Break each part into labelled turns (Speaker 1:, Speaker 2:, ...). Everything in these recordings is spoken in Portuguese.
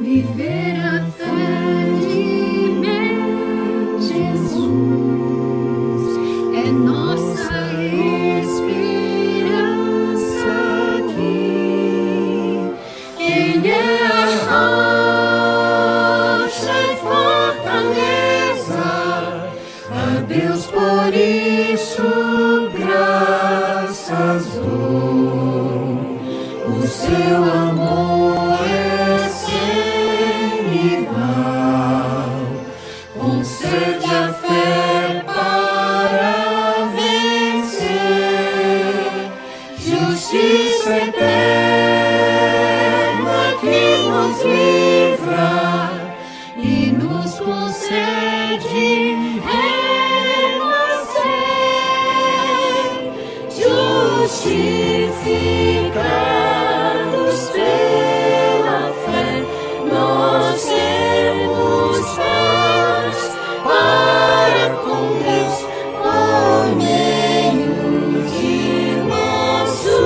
Speaker 1: viver a fé de meu Jesus, é nossa esperança aqui. Ele é a rocha e fortaleza, a Deus por isso graças dou. O seu amor é sem igual, concede a fé para vencer, justiça eterna que nos livra e nos concede renascer, justificados pela fé, nós temos paz para com Deus por meio de nosso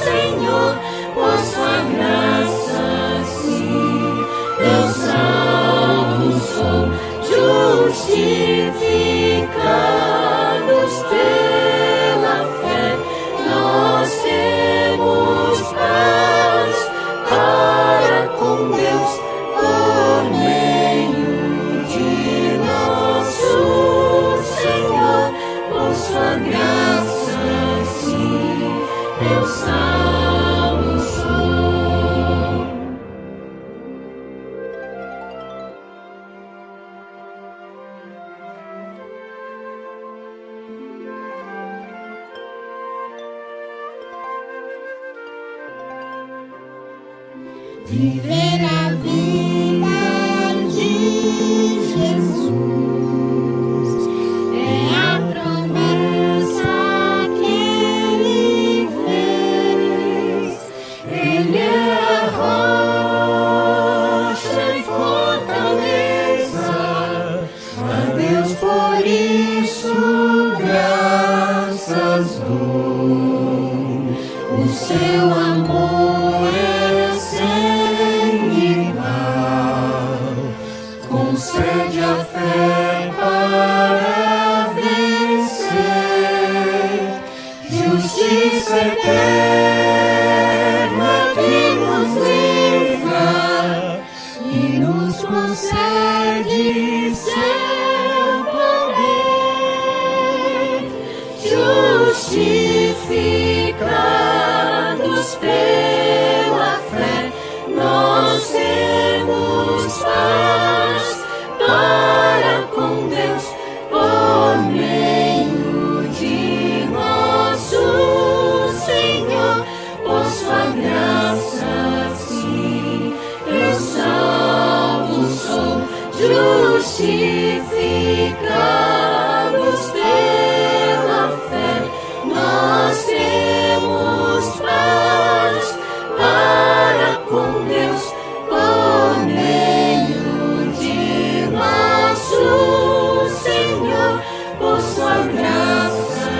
Speaker 1: Senhor, por sua graça sim, eu salvo sou, justificados pela fé, nós temos paz para com Deus por meio de nosso Senhor, por sua graça sim, eu salvo sou. Viver a vida de Jesus é a promessa que Ele fez. Ele é a rocha e fortaleza, a Deus por isso graças dou. O seu amor é concede a fé para vencer, justiça eterna que nos livra e nos concede seu poder, justificados pela fé, nós temos paz para com Deus por meio de nosso Senhor, por sua graça sim, eu salvo sou, justificados pela fé, nós temos paz para com Deus por meio de nosso Senhor, por sua graça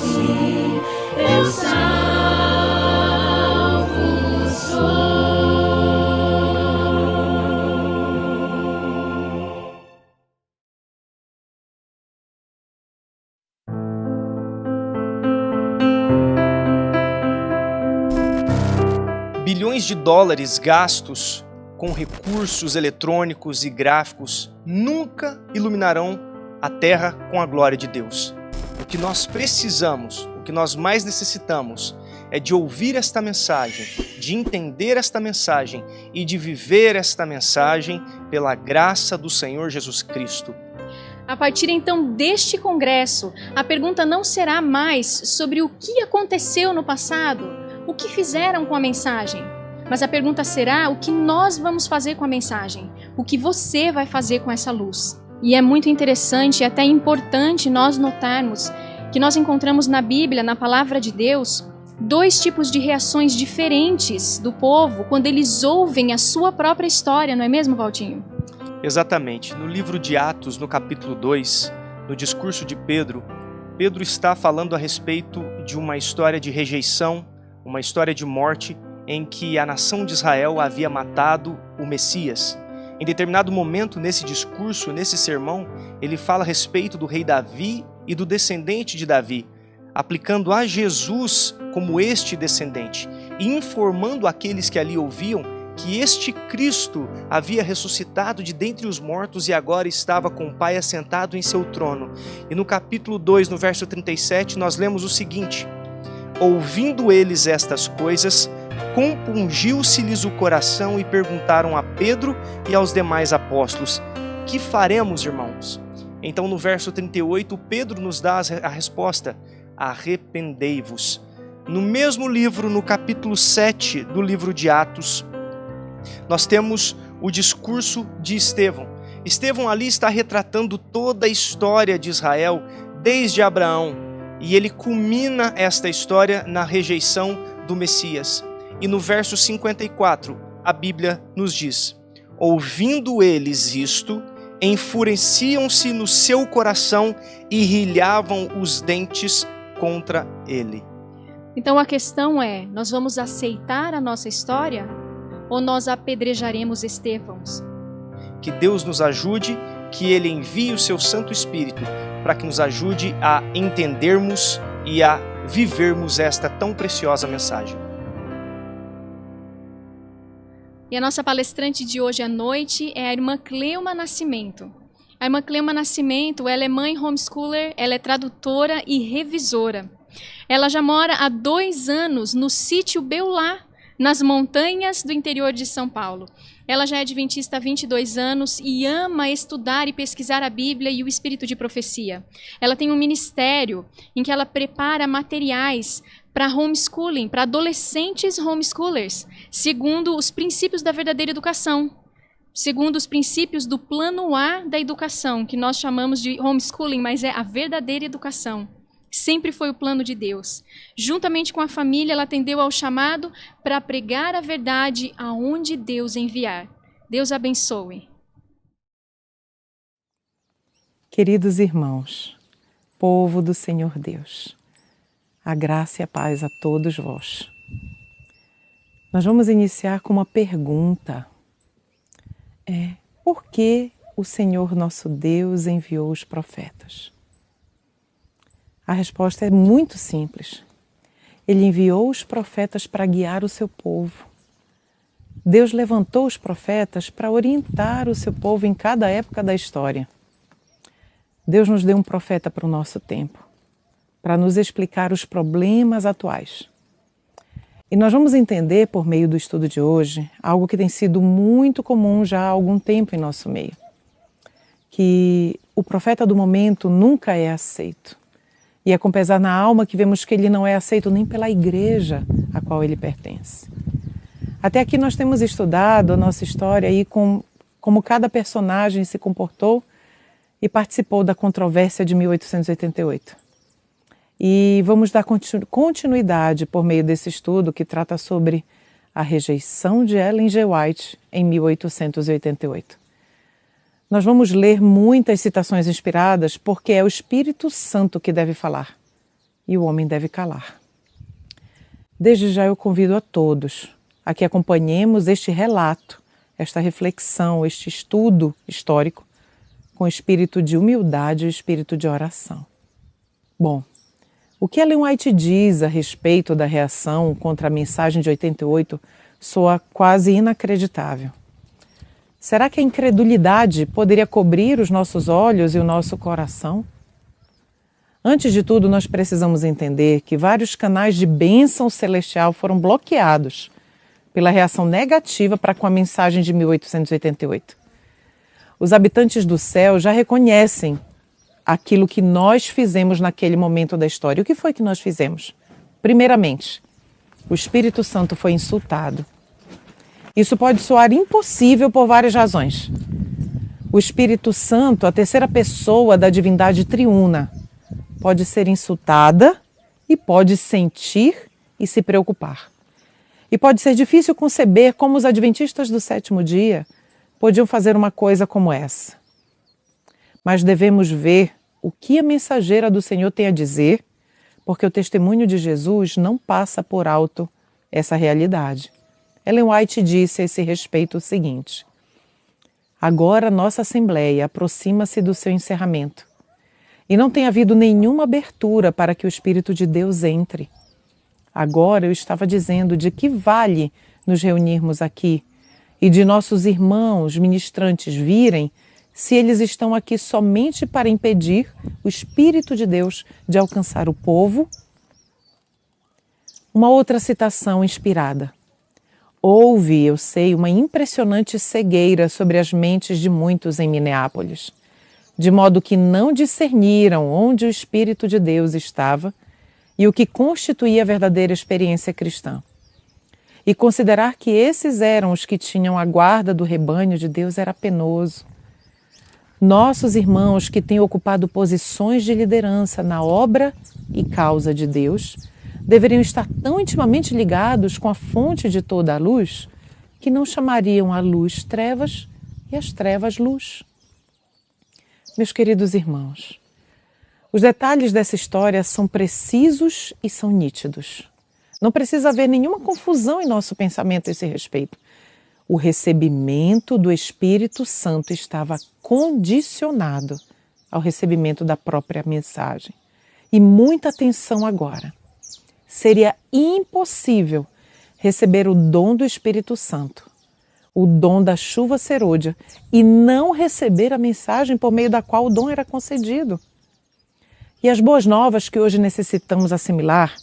Speaker 1: sim, eu salvo sou.
Speaker 2: Bilhões de dólares gastos com recursos eletrônicos e gráficos nunca iluminarão a Terra com a glória de Deus. O que nós precisamos, o que nós mais necessitamos é de ouvir esta mensagem, de entender esta mensagem e de viver esta mensagem pela graça do Senhor Jesus Cristo.
Speaker 3: A partir então deste congresso, a pergunta não será mais sobre o que aconteceu no passado, o que fizeram com a mensagem, mas a pergunta será o que nós vamos fazer com a mensagem, o que você vai fazer com essa luz. E é muito interessante e até importante nós notarmos que nós encontramos na Bíblia, na Palavra de Deus, dois tipos de reações diferentes do povo quando eles ouvem a sua própria história, não é mesmo, Valtinho?
Speaker 2: Exatamente. No livro de Atos, no capítulo 2, no discurso de Pedro, Pedro está falando a respeito de uma história de rejeição, uma história de morte em que a nação de Israel havia matado o Messias. Em determinado momento, nesse discurso, nesse sermão, ele fala a respeito do rei Davi e do descendente de Davi, aplicando a Jesus como este descendente e informando aqueles que ali ouviam que este Cristo havia ressuscitado de dentre os mortos e agora estava com o Pai assentado em seu trono. E no capítulo 2, no verso 37, nós lemos o seguinte: ouvindo eles estas coisas, compungiu-se-lhes o coração e perguntaram a Pedro e aos demais apóstolos: que faremos, irmãos? Então no verso 38, Pedro nos dá a resposta: arrependei-vos. No mesmo livro, no capítulo 7 do livro de Atos, nós temos o discurso de Estevão. Estevão ali está retratando toda a história de Israel, desde Abraão, e ele culmina esta história na rejeição do Messias. E no verso 54, a Bíblia nos diz: ouvindo eles isto, enfureciam-se no seu coração e rilhavam os dentes contra ele.
Speaker 3: Então a questão é, nós vamos aceitar a nossa história ou nós apedrejaremos Estevãos?
Speaker 2: Que Deus nos ajude, que Ele envie o seu Santo Espírito para que nos ajude a entendermos e a vivermos esta tão preciosa mensagem.
Speaker 3: E a nossa palestrante de hoje à noite é a irmã Cleuma Nascimento. A irmã Cleuma Nascimento, ela é mãe homeschooler, ela é tradutora e revisora. Ela já mora há 2 anos no sítio Beulá, nas montanhas do interior de São Paulo. Ela já é adventista há 22 anos e ama estudar e pesquisar a Bíblia e o espírito de profecia. Ela tem um ministério em que ela prepara materiais para homeschooling, para adolescentes homeschoolers, segundo os princípios da verdadeira educação, segundo os princípios do plano A da educação, que nós chamamos de homeschooling, mas é a verdadeira educação. Sempre foi o plano de Deus. Juntamente com a família, ela atendeu ao chamado para pregar a verdade aonde Deus enviar. Deus abençoe.
Speaker 4: Queridos irmãos, povo do Senhor Deus, a graça e a paz a todos vós. Nós vamos iniciar com uma pergunta. Por que o Senhor nosso Deus enviou os profetas? A resposta é muito simples. Ele enviou os profetas para guiar o seu povo. Deus levantou os profetas para orientar o seu povo em cada época da história. Deus nos deu um profeta para o nosso tempo, para nos explicar os problemas atuais. E nós vamos entender, por meio do estudo de hoje, algo que tem sido muito comum já há algum tempo em nosso meio. Que o profeta do momento nunca é aceito. E é com pesar na alma que vemos que ele não é aceito nem pela igreja a qual ele pertence. Até aqui nós temos estudado a nossa história e como cada personagem se comportou e participou da controvérsia de 1888. E vamos dar continuidade por meio desse estudo que trata sobre a rejeição de Ellen G. White em 1888. Nós vamos ler muitas citações inspiradas porque é o Espírito Santo que deve falar e o homem deve calar. Desde já eu convido a todos a que acompanhemos este relato, esta reflexão, este estudo histórico com espírito de humildade e espírito de oração. Bom, o que Ellen White diz a respeito da reação contra a mensagem de 88 soa quase inacreditável. Será que a incredulidade poderia cobrir os nossos olhos e o nosso coração? Antes de tudo, nós precisamos entender que vários canais de bênção celestial foram bloqueados pela reação negativa para com a mensagem de 1888. Os habitantes do céu já reconhecem aquilo que nós fizemos naquele momento da história. O que foi que nós fizemos? Primeiramente, o Espírito Santo foi insultado. Isso pode soar impossível por várias razões. O Espírito Santo, a terceira pessoa da divindade triuna, pode ser insultada e pode sentir e se preocupar. E pode ser difícil conceber como os adventistas do 7º dia podiam fazer uma coisa como essa. Mas devemos ver o que a mensageira do Senhor tem a dizer, porque o testemunho de Jesus não passa por alto essa realidade. Ellen White disse a esse respeito o seguinte: agora nossa Assembleia aproxima-se do seu encerramento e não tem havido nenhuma abertura para que o Espírito de Deus entre. Agora eu estava dizendo de que vale nos reunirmos aqui e de nossos irmãos ministrantes virem se eles estão aqui somente para impedir o Espírito de Deus de alcançar o povo. Uma outra citação inspirada. Houve, eu sei, uma impressionante cegueira sobre as mentes de muitos em Minneapolis, de modo que não discerniram onde o Espírito de Deus estava e o que constituía a verdadeira experiência cristã. E considerar que esses eram os que tinham a guarda do rebanho de Deus era penoso. Nossos irmãos que têm ocupado posições de liderança na obra e causa de Deus deveriam estar tão intimamente ligados com a fonte de toda a luz que não chamariam a luz trevas e as trevas luz. Meus queridos irmãos, os detalhes dessa história são precisos e são nítidos. Não precisa haver nenhuma confusão em nosso pensamento a esse respeito. O recebimento do Espírito Santo estava condicionado ao recebimento da própria mensagem. E muita atenção agora. Seria impossível receber o dom do Espírito Santo, o dom da chuva serôdia, e não receber a mensagem por meio da qual o dom era concedido. E as boas novas que hoje necessitamos assimilar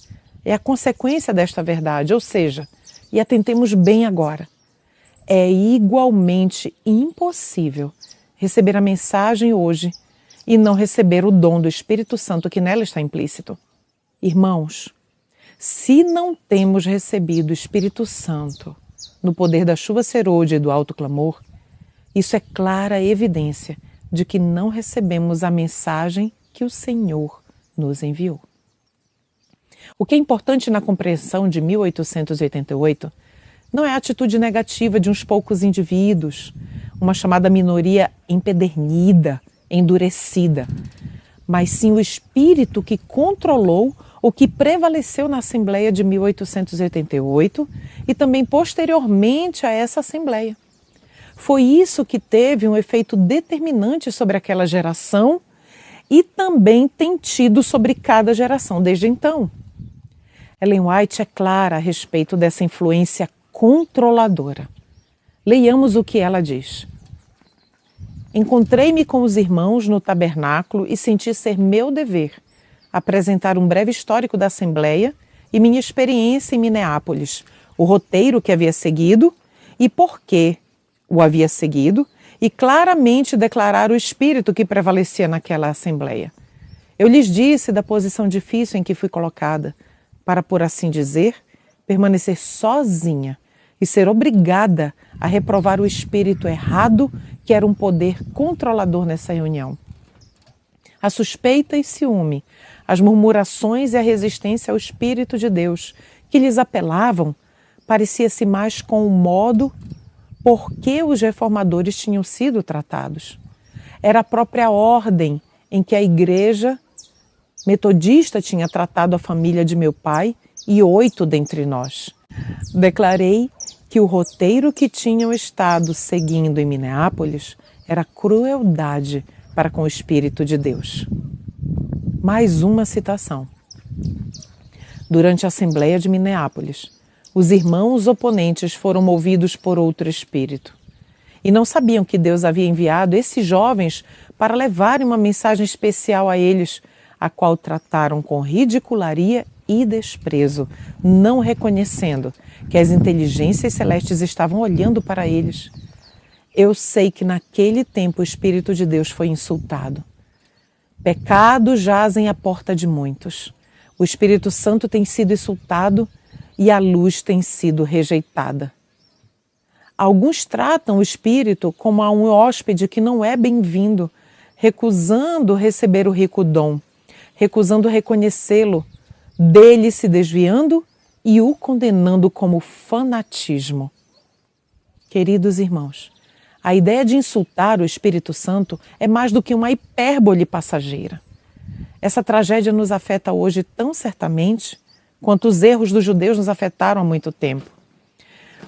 Speaker 4: é a consequência desta verdade, ou seja, e atentemos bem agora, é igualmente impossível receber a mensagem hoje e não receber o dom do Espírito Santo que nela está implícito. Irmãos, se não temos recebido o Espírito Santo no poder da chuva serôdia e do alto clamor, isso é clara evidência de que não recebemos a mensagem que o Senhor nos enviou. O que é importante na compreensão de 1888 não é a atitude negativa de uns poucos indivíduos, uma chamada minoria empedernida, endurecida, mas sim o espírito que controlou o que prevaleceu na Assembleia de 1888 e também posteriormente a essa Assembleia. Foi isso que teve um efeito determinante sobre aquela geração e também tem tido sobre cada geração desde então. Ellen White é clara a respeito dessa influência controladora. Leiamos o que ela diz. Encontrei-me com os irmãos no tabernáculo e senti ser meu dever apresentar um breve histórico da Assembleia e minha experiência em Minneapolis, o roteiro que havia seguido e por que o havia seguido, e claramente declarar o espírito que prevalecia naquela Assembleia. Eu lhes disse da posição difícil em que fui colocada, para, por assim dizer, permanecer sozinha e ser obrigada a reprovar o espírito errado que era um poder controlador nessa reunião. A suspeita e ciúme, as murmurações e a resistência ao Espírito de Deus que lhes apelavam, parecia-se mais com o modo por que os reformadores tinham sido tratados. Era a própria ordem em que a igreja metodista tinha tratado a família de meu pai e 8 dentre nós. Declarei que o roteiro que tinham estado seguindo em Minneapolis era crueldade para com o Espírito de Deus. Mais uma citação. Durante a Assembleia de Minneapolis, os irmãos oponentes foram movidos por outro espírito e não sabiam que Deus havia enviado esses jovens para levarem uma mensagem especial a eles, a qual trataram com ridicularia e desprezo, não reconhecendo que as inteligências celestes estavam olhando para eles. Eu sei que naquele tempo o Espírito de Deus foi insultado. Pecados jazem à porta de muitos. O Espírito Santo tem sido insultado e a luz tem sido rejeitada. Alguns tratam o Espírito como a um hóspede que não é bem-vindo, recusando receber o rico dom, recusando reconhecê-lo, dele se desviando e o condenando como fanatismo. Queridos irmãos, a ideia de insultar o Espírito Santo é mais do que uma hipérbole passageira. Essa tragédia nos afeta hoje tão certamente Quantos erros dos judeus nos afetaram há muito tempo.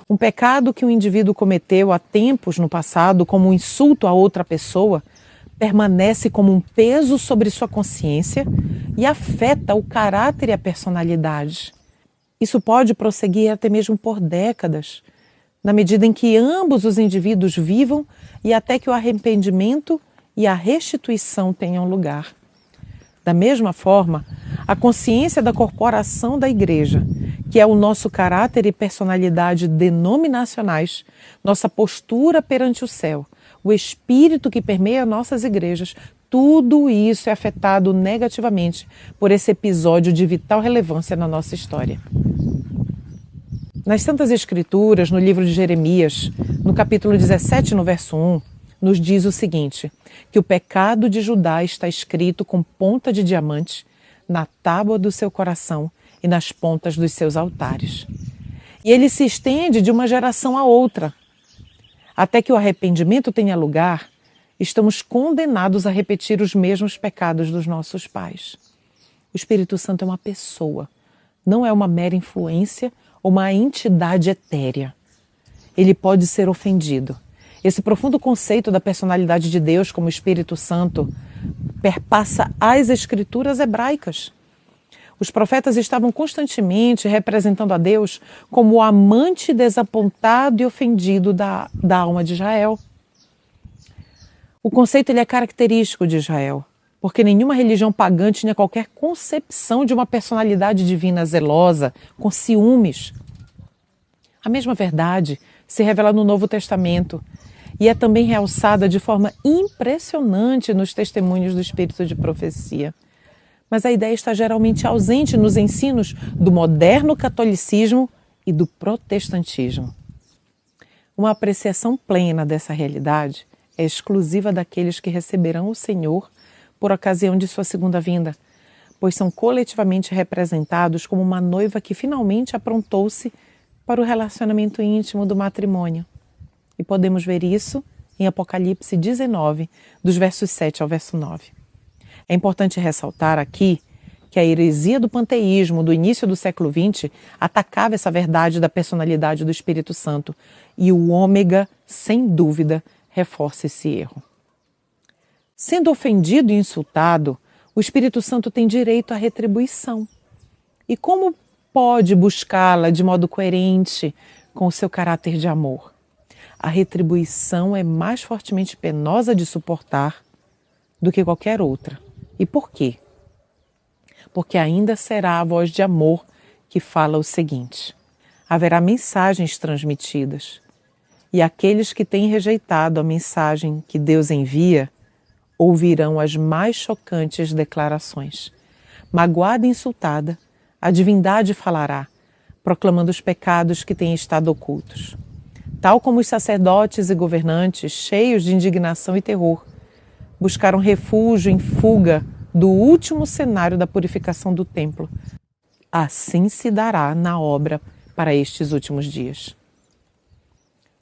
Speaker 4: Um pecado que um indivíduo cometeu há tempos no passado, como um insulto a outra pessoa, permanece como um peso sobre sua consciência e afeta o caráter e a personalidade. Isso pode prosseguir até mesmo por décadas, na medida em que ambos os indivíduos vivam e até que o arrependimento e a restituição tenham lugar. Da mesma forma, a consciência da corporação da Igreja, que é o nosso caráter e personalidade denominacionais, nossa postura perante o céu, o espírito que permeia nossas igrejas, tudo isso é afetado negativamente por esse episódio de vital relevância na nossa história. Nas Santas Escrituras, no livro de Jeremias, no capítulo 17, no verso 1, nos diz o seguinte, que o pecado de Judá está escrito com ponta de diamante na tábua do seu coração e nas pontas dos seus altares. E ele se estende de uma geração a outra. Até que o arrependimento tenha lugar, estamos condenados a repetir os mesmos pecados dos nossos pais. O Espírito Santo é uma pessoa, não é uma mera influência ou uma entidade etérea. Ele pode ser ofendido. Esse profundo conceito da personalidade de Deus como Espírito Santo perpassa as escrituras hebraicas. Os profetas estavam constantemente representando a Deus como o amante desapontado e ofendido da alma de Israel. O conceito ele é característico de Israel, porque nenhuma religião pagã tinha qualquer concepção de uma personalidade divina zelosa, com ciúmes. A mesma verdade se revela no Novo Testamento e é também realçada de forma impressionante nos testemunhos do Espírito de profecia. Mas a ideia está geralmente ausente nos ensinos do moderno catolicismo e do protestantismo. Uma apreciação plena dessa realidade é exclusiva daqueles que receberão o Senhor por ocasião de sua segunda vinda, pois são coletivamente representados como uma noiva que finalmente aprontou-se para o relacionamento íntimo do matrimônio. E podemos ver isso em Apocalipse 19, dos versos 7 ao verso 9. É importante ressaltar aqui que a heresia do panteísmo do início do século XX atacava essa verdade da personalidade do Espírito Santo e o ômega, sem dúvida, reforça esse erro. Sendo ofendido e insultado, o Espírito Santo tem direito à retribuição. E como pode buscá-la de modo coerente com o seu caráter de amor? A retribuição é mais fortemente penosa de suportar do que qualquer outra. E por quê? Porque ainda será a voz de amor que fala o seguinte: haverá mensagens transmitidas, e aqueles que têm rejeitado a mensagem que Deus envia ouvirão as mais chocantes declarações. Magoada e insultada, a divindade falará, proclamando os pecados que têm estado ocultos. Tal como os sacerdotes e governantes, cheios de indignação e terror, buscaram refúgio em fuga do último cenário da purificação do templo. Assim se dará na obra para estes últimos dias.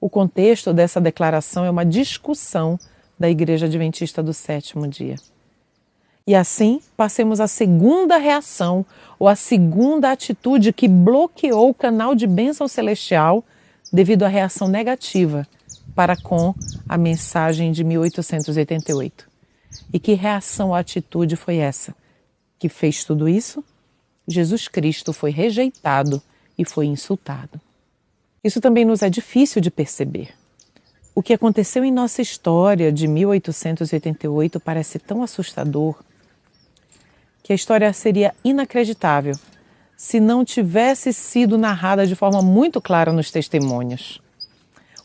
Speaker 4: O contexto dessa declaração é uma discussão da Igreja Adventista do Sétimo Dia. E assim, passemos à segunda reação ou à segunda atitude que bloqueou o canal de bênção celestial devido à reação negativa para com a mensagem de 1888. E que reação ou atitude foi essa? Que fez tudo isso? Jesus Cristo foi rejeitado e foi insultado. Isso também nos é difícil de perceber. O que aconteceu em nossa história de 1888 parece tão assustador que a história seria inacreditável se não tivesse sido narrada de forma muito clara nos testemunhos.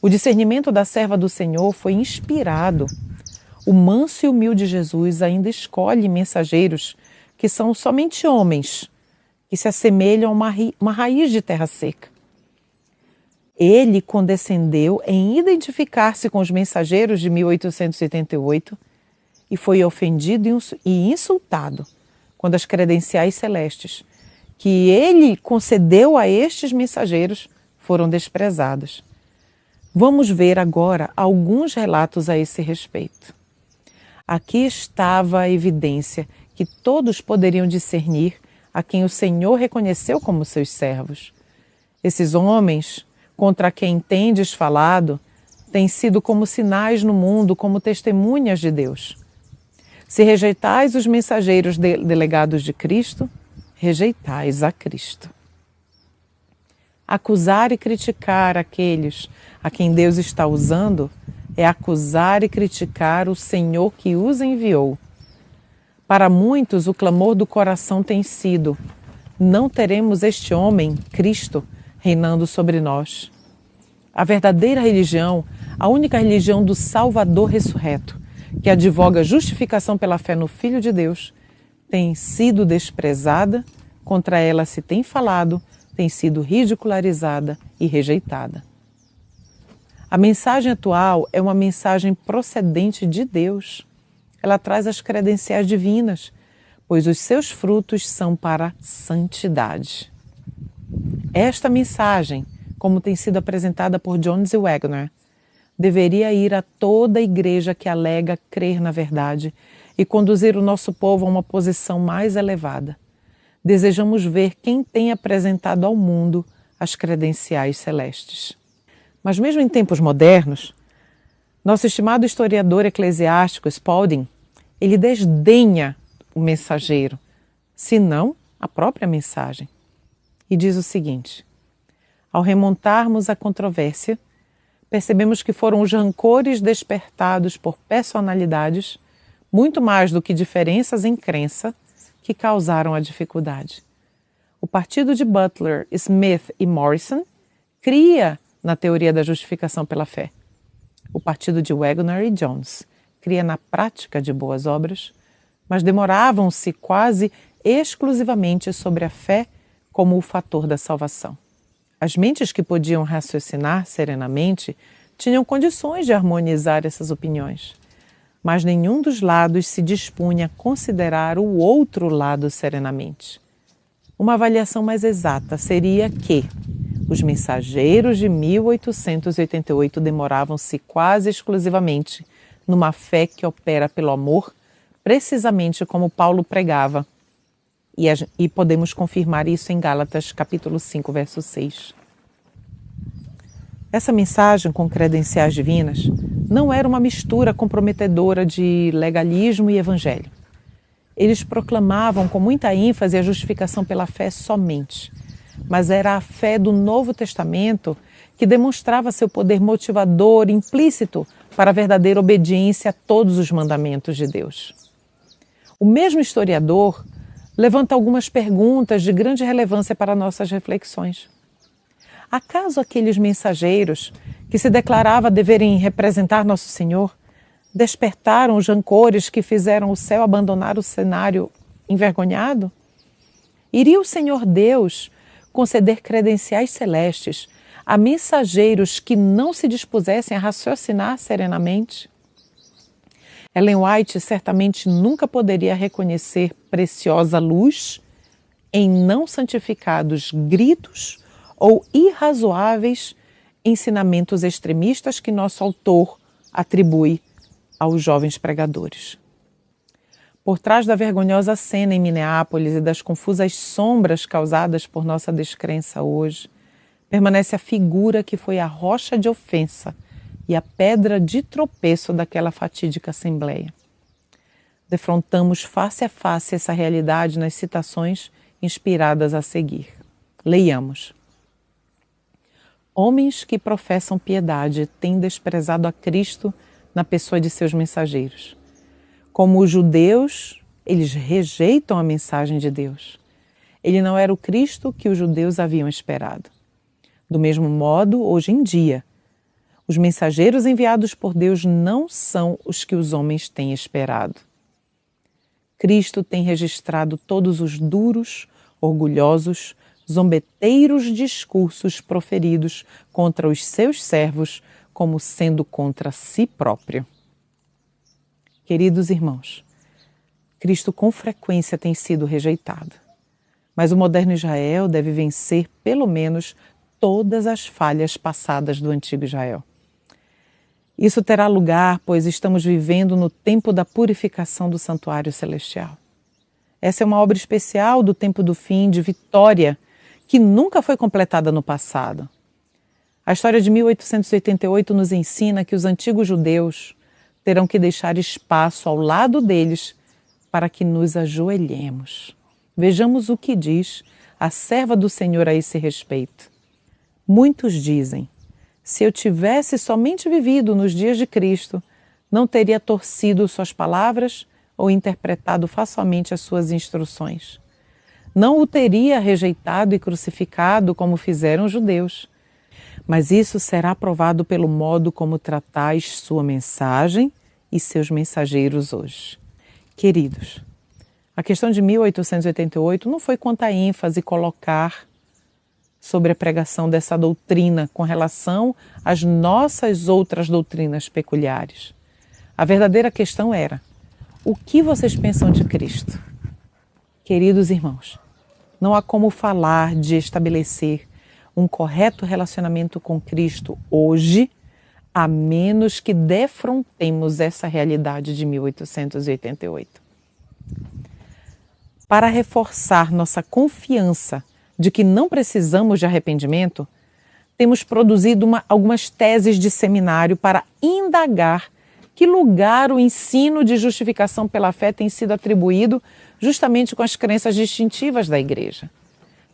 Speaker 4: O discernimento da serva do Senhor foi inspirado. O manso e humilde Jesus ainda escolhe mensageiros que são somente homens, que se assemelham a uma raiz de terra seca. Ele condescendeu em identificar-se com os mensageiros de 1888 e foi ofendido e insultado quando as credenciais celestes que ele concedeu a estes mensageiros foram desprezadas. Vamos ver agora alguns relatos a esse respeito. Aqui estava a evidência que todos poderiam discernir a quem o Senhor reconheceu como seus servos. Esses homens, contra quem tendes falado, têm sido como sinais no mundo, como testemunhas de Deus. Se rejeitais os mensageiros delegados de Cristo, rejeitais a Cristo. Acusar e criticar aqueles a quem Deus está usando é acusar e criticar o Senhor que os enviou. Para muitos, o clamor do coração tem sido: não teremos este homem, Cristo, reinando sobre nós. A verdadeira religião, a única religião do Salvador ressurreto, que advoga justificação pela fé no Filho de Deus, tem sido desprezada, contra ela se tem falado, tem sido ridicularizada e rejeitada. A mensagem atual é uma mensagem procedente de Deus. Ela traz as credenciais divinas, pois os seus frutos são para a santidade. Esta mensagem, como tem sido apresentada por Jones e Wagner, deveria ir a toda a igreja que alega crer na verdade e conduzir o nosso povo a uma posição mais elevada. Desejamos ver quem tem apresentado ao mundo as credenciais celestes. Mas mesmo em tempos modernos, nosso estimado historiador eclesiástico Spalding, ele desdenha o mensageiro, senão a própria mensagem. E diz o seguinte: ao remontarmos a controvérsia, percebemos que foram os rancores despertados por personalidades, muito mais do que diferenças em crença, que causaram a dificuldade. O partido de Butler, Smith e Morrison cria na teoria da justificação pela fé. O partido de Wagner e Jones cria na prática de boas obras, mas demoravam-se quase exclusivamente sobre a fé como o fator da salvação. As mentes que podiam raciocinar serenamente tinham condições de harmonizar essas opiniões, mas nenhum dos lados se dispunha a considerar o outro lado serenamente. Uma avaliação mais exata seria que os mensageiros de 1888 demoravam-se quase exclusivamente numa fé que opera pelo amor, precisamente como Paulo pregava. E podemos confirmar isso em Gálatas capítulo 5, verso 6. Essa mensagem com credenciais divinas não era uma mistura comprometedora de legalismo e evangelho. Eles proclamavam com muita ênfase a justificação pela fé somente, mas era a fé do Novo Testamento que demonstrava seu poder motivador implícito para a verdadeira obediência a todos os mandamentos de Deus. O mesmo historiador levanta algumas perguntas de grande relevância para nossas reflexões. Acaso aqueles mensageiros que se declarava deverem representar Nosso Senhor despertaram os rancores que fizeram o céu abandonar o cenário envergonhado? Iria o Senhor Deus conceder credenciais celestes a mensageiros que não se dispusessem a raciocinar serenamente? Ellen White certamente nunca poderia reconhecer preciosa luz em não santificados gritos ou irrazoáveis ensinamentos extremistas que nosso autor atribui aos jovens pregadores. Por trás da vergonhosa cena em Minneapolis e das confusas sombras causadas por nossa descrença hoje, permanece a figura que foi a rocha de ofensa e a pedra de tropeço daquela fatídica assembleia. Defrontamos face a face essa realidade nas citações inspiradas a seguir. Leiamos. Homens que professam piedade têm desprezado a Cristo na pessoa de seus mensageiros. Como os judeus, eles rejeitam a mensagem de Deus. Ele não era o Cristo que os judeus haviam esperado. Do mesmo modo, hoje em dia, os mensageiros enviados por Deus não são os que os homens têm esperado. Cristo tem registrado todos os duros, orgulhosos, zombeteiros discursos proferidos contra os seus servos como sendo contra si próprio. Queridos irmãos, Cristo com frequência tem sido rejeitado, mas o moderno Israel deve vencer pelo menos todas as falhas passadas do antigo Israel. Isso terá lugar, pois estamos vivendo no tempo da purificação do santuário celestial. Essa é uma obra especial do tempo do fim, de vitória, que nunca foi completada no passado. A história de 1888 nos ensina que os antigos judeus terão que deixar espaço ao lado deles para que nos ajoelhemos. Vejamos o que diz a serva do Senhor a esse respeito. Muitos dizem: se eu tivesse somente vivido nos dias de Cristo, não teria torcido suas palavras ou interpretado facilmente as suas instruções. Não o teria rejeitado e crucificado como fizeram os judeus. Mas isso será provado pelo modo como tratais sua mensagem e seus mensageiros hoje. Queridos, a questão de 1888 não foi quanta ênfase colocar sobre a pregação dessa doutrina com relação às nossas outras doutrinas peculiares. A verdadeira questão era: o que vocês pensam de Cristo? Queridos irmãos, não há como falar de estabelecer um correto relacionamento com Cristo hoje, a menos que defrontemos essa realidade de 1888. Para reforçar nossa confiança de que não precisamos de arrependimento, temos produzido algumas teses de seminário para indagar que lugar o ensino de justificação pela fé tem sido atribuído justamente com as crenças distintivas da Igreja.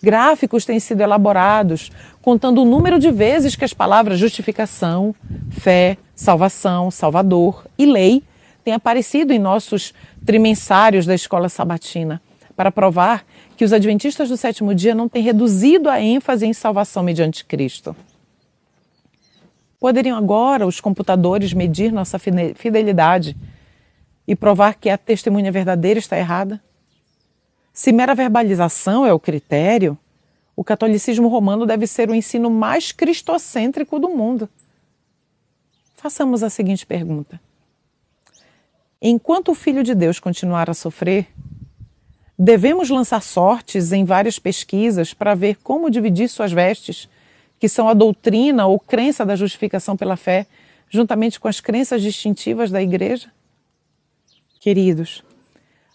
Speaker 4: Gráficos têm sido elaborados contando o número de vezes que as palavras justificação, fé, salvação, salvador e lei têm aparecido em nossos trimensários da escola sabatina, para provar que os adventistas do sétimo dia não têm reduzido a ênfase em salvação mediante Cristo. Poderiam agora os computadores medir nossa fidelidade e provar que a testemunha verdadeira está errada? Se mera verbalização é o critério, o catolicismo romano deve ser o ensino mais cristocêntrico do mundo. Façamos a seguinte pergunta: enquanto o Filho de Deus continuar a sofrer, devemos lançar sortes em várias pesquisas para ver como dividir suas vestes, que são a doutrina ou crença da justificação pela fé, juntamente com as crenças distintivas da Igreja? Queridos,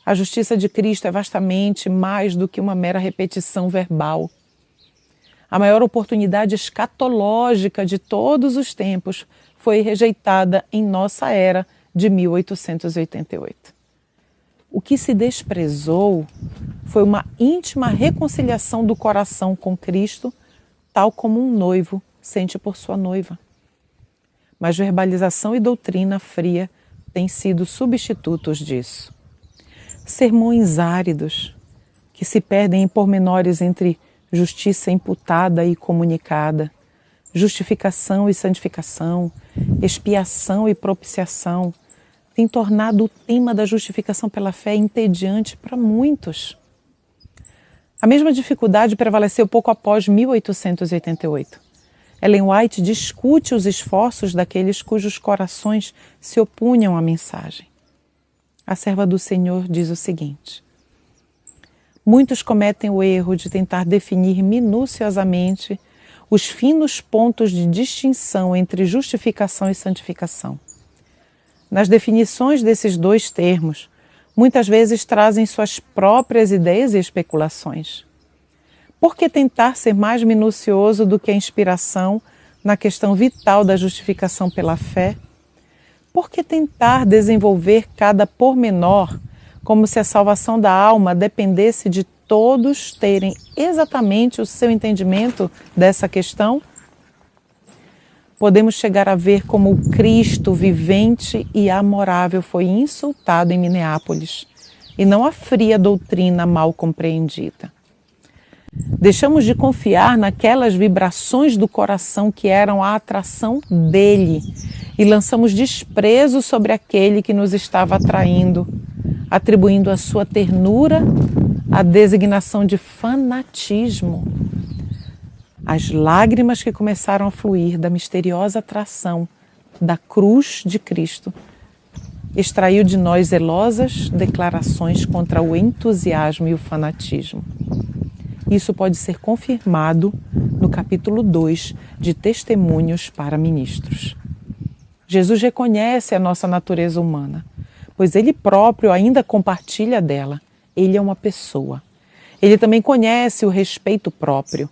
Speaker 4: a justiça de Cristo é vastamente mais do que uma mera repetição verbal. A maior oportunidade escatológica de todos os tempos foi rejeitada em nossa era de 1888. O que se desprezou foi uma íntima reconciliação do coração com Cristo, tal como um noivo sente por sua noiva. Mas verbalização e doutrina fria têm sido substitutos disso. Sermões áridos, que se perdem em pormenores entre justiça imputada e comunicada, justificação e santificação, expiação e propiciação, têm tornado o tema da justificação pela fé entediante para muitos. A mesma dificuldade prevaleceu pouco após 1888. Ellen White discute os esforços daqueles cujos corações se opunham à mensagem. A serva do Senhor diz o seguinte: muitos cometem o erro de tentar definir minuciosamente os finos pontos de distinção entre justificação e santificação. Nas definições desses dois termos, muitas vezes trazem suas próprias ideias e especulações. Por que tentar ser mais minucioso do que a inspiração na questão vital da justificação pela fé? Por que tentar desenvolver cada pormenor como se a salvação da alma dependesse de todos terem exatamente o seu entendimento dessa questão? Podemos chegar a ver como o Cristo vivente e amorável foi insultado em Minneapolis, e não a fria doutrina mal compreendida. Deixamos de confiar naquelas vibrações do coração que eram a atração dele e lançamos desprezo sobre aquele que nos estava atraindo, atribuindo à sua ternura a designação de fanatismo. As lágrimas que começaram a fluir da misteriosa atração da cruz de Cristo extraiu de nós zelosas declarações contra o entusiasmo e o fanatismo. Isso pode ser confirmado no capítulo 2 de Testemunhos para Ministros. Jesus reconhece a nossa natureza humana, pois Ele próprio ainda compartilha dela Ele é uma pessoa. Ele também conhece o respeito próprio.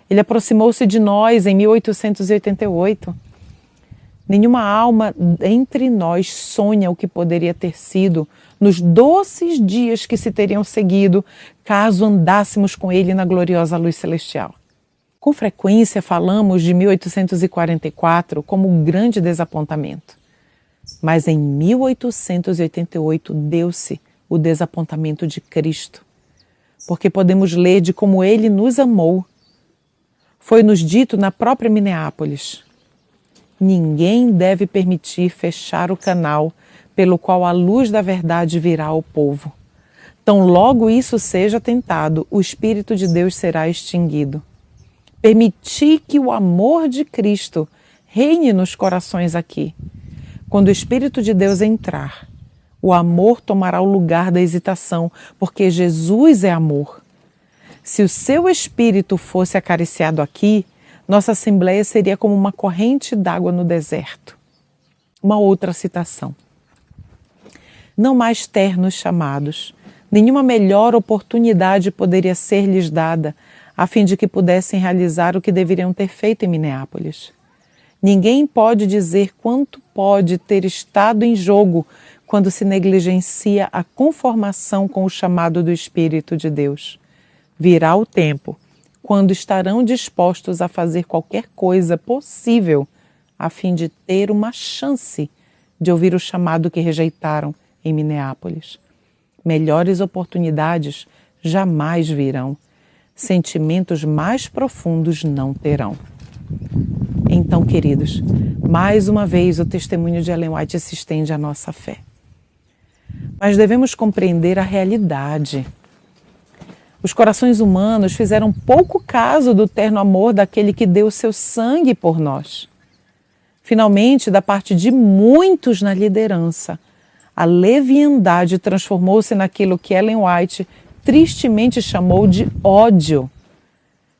Speaker 4: Ele aproximou-se de nós em 1888. Nenhuma alma entre nós sonha o que poderia ter sido nos doces dias que se teriam seguido caso andássemos com ele na gloriosa luz celestial. Com frequência falamos de 1844 como um grande desapontamento. Mas em 1888 deu-se o desapontamento de Cristo, porque podemos ler de como ele nos amou. Foi-nos dito na própria Minneapolis: ninguém deve permitir fechar o canal pelo qual a luz da verdade virá ao povo. Tão logo isso seja tentado, o Espírito de Deus será extinguido. Permitir que o amor de Cristo reine nos corações aqui. Quando o Espírito de Deus entrar, o amor tomará o lugar da hesitação, porque Jesus é amor. Se o seu Espírito fosse acariciado aqui, nossa Assembleia seria como uma corrente d'água no deserto. Uma outra citação. Não mais ternos chamados, nenhuma melhor oportunidade poderia ser-lhes dada, a fim de que pudessem realizar o que deveriam ter feito em Minneapolis. Ninguém pode dizer quanto pode ter estado em jogo quando se negligencia a conformação com o chamado do Espírito de Deus. Virá o tempo quando estarão dispostos a fazer qualquer coisa possível a fim de ter uma chance de ouvir o chamado que rejeitaram em Minneapolis. Melhores oportunidades jamais virão. Sentimentos mais profundos não terão. Então, queridos, mais uma vez o testemunho de Ellen White se estende à nossa fé. Mas devemos compreender a realidade. Os corações humanos fizeram pouco caso do terno amor daquele que deu seu sangue por nós. Finalmente, da parte de muitos na liderança, a leviandade transformou-se naquilo que Ellen White tristemente chamou de ódio.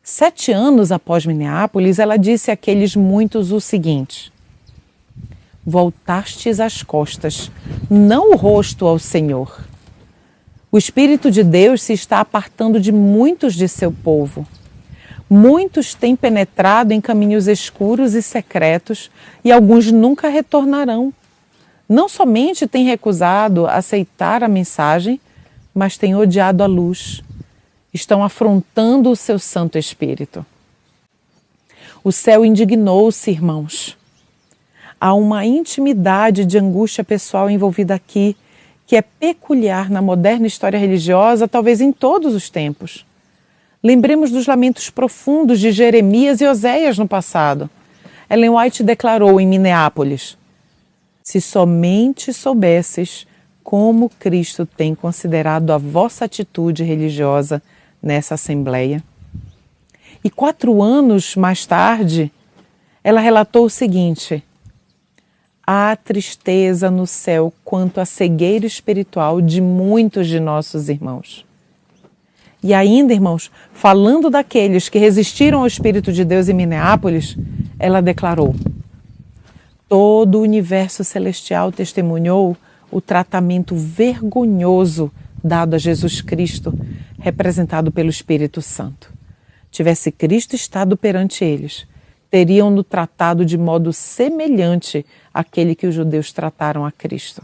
Speaker 4: 7 anos após Minneapolis, ela disse àqueles muitos o seguinte: voltastes as costas, não o rosto ao Senhor. O Espírito de Deus se está apartando de muitos de seu povo. Muitos têm penetrado em caminhos escuros e secretos e alguns nunca retornarão. Não somente têm recusado aceitar a mensagem, mas têm odiado a luz. Estão afrontando o seu Santo Espírito. O céu indignou-se, irmãos. Há uma intimidade de angústia pessoal envolvida aqui, que é peculiar na moderna história religiosa, talvez em todos os tempos. Lembremos dos lamentos profundos de Jeremias e Oséias no passado. Ellen White declarou em Minneapolis: se somente soubesses como Cristo tem considerado a vossa atitude religiosa nessa Assembleia. E 4 anos mais tarde, ela relatou o seguinte: há tristeza no céu quanto à cegueira espiritual de muitos de nossos irmãos. E ainda, irmãos, falando daqueles que resistiram ao Espírito de Deus em Minneapolis, ela declarou: todo o universo celestial testemunhou o tratamento vergonhoso dado a Jesus Cristo, representado pelo Espírito Santo. Tivesse Cristo estado perante eles, teriam-no tratado de modo semelhante àquele que os judeus trataram a Cristo.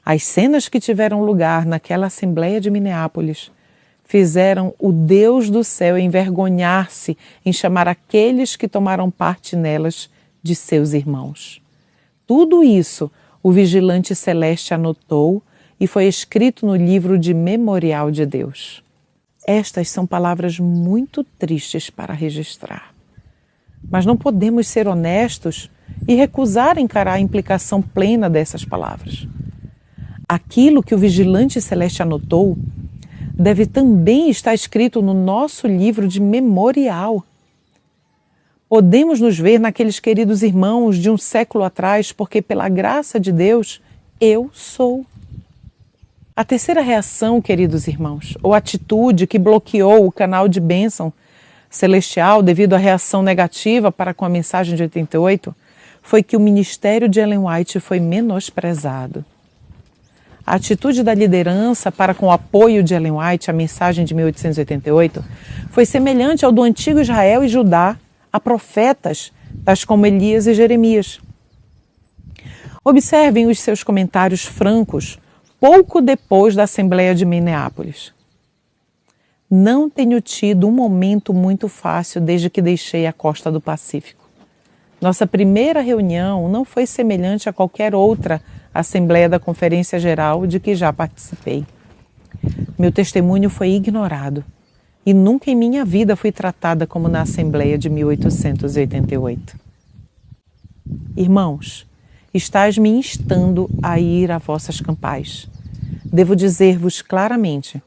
Speaker 4: As cenas que tiveram lugar naquela Assembleia de Minneapolis fizeram o Deus do céu envergonhar-se em chamar aqueles que tomaram parte nelas de seus irmãos. Tudo isso o vigilante celeste anotou e foi escrito no livro de memorial de Deus. Estas são palavras muito tristes para registrar. Mas não podemos ser honestos e recusar encarar a implicação plena dessas palavras. Aquilo que o vigilante celeste anotou deve também estar escrito no nosso livro de memorial. Podemos nos ver naqueles queridos irmãos de um século atrás, porque pela graça de Deus, eu sou. A terceira reação, queridos irmãos, ou atitude que bloqueou o canal de bênção celestial devido à reação negativa para com a mensagem de 88, foi que o ministério de Ellen White foi menosprezado. A atitude da liderança para com o apoio de Ellen White à mensagem de 1888 foi semelhante ao do antigo Israel e Judá a profetas, tais como Elias e Jeremias. Observem os seus comentários francos pouco depois da Assembleia de Minneapolis. Não tenho tido um momento muito fácil desde que deixei a costa do Pacífico. Nossa primeira reunião não foi semelhante a qualquer outra Assembleia da Conferência Geral de que já participei. Meu testemunho foi ignorado e nunca em minha vida fui tratada como na Assembleia de 1888. Irmãos, estais me instando a ir a vossas campais. Devo dizer-vos claramente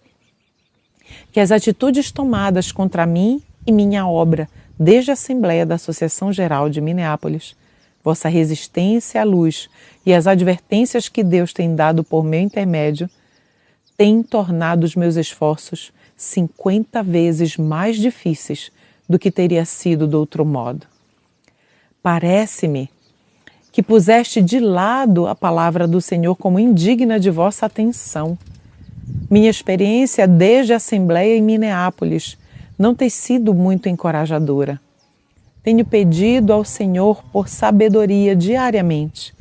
Speaker 4: que as atitudes tomadas contra mim e minha obra desde a Assembleia da Associação Geral de Minneapolis, vossa resistência à luz e as advertências que Deus tem dado por meu intermédio, têm tornado os meus esforços 50 vezes mais difíceis do que teria sido de outro modo. Parece-me que puseste de lado a palavra do Senhor como indigna de vossa atenção. Minha experiência desde a Assembleia em Minneapolis não tem sido muito encorajadora. Tenho pedido ao Senhor por sabedoria diariamente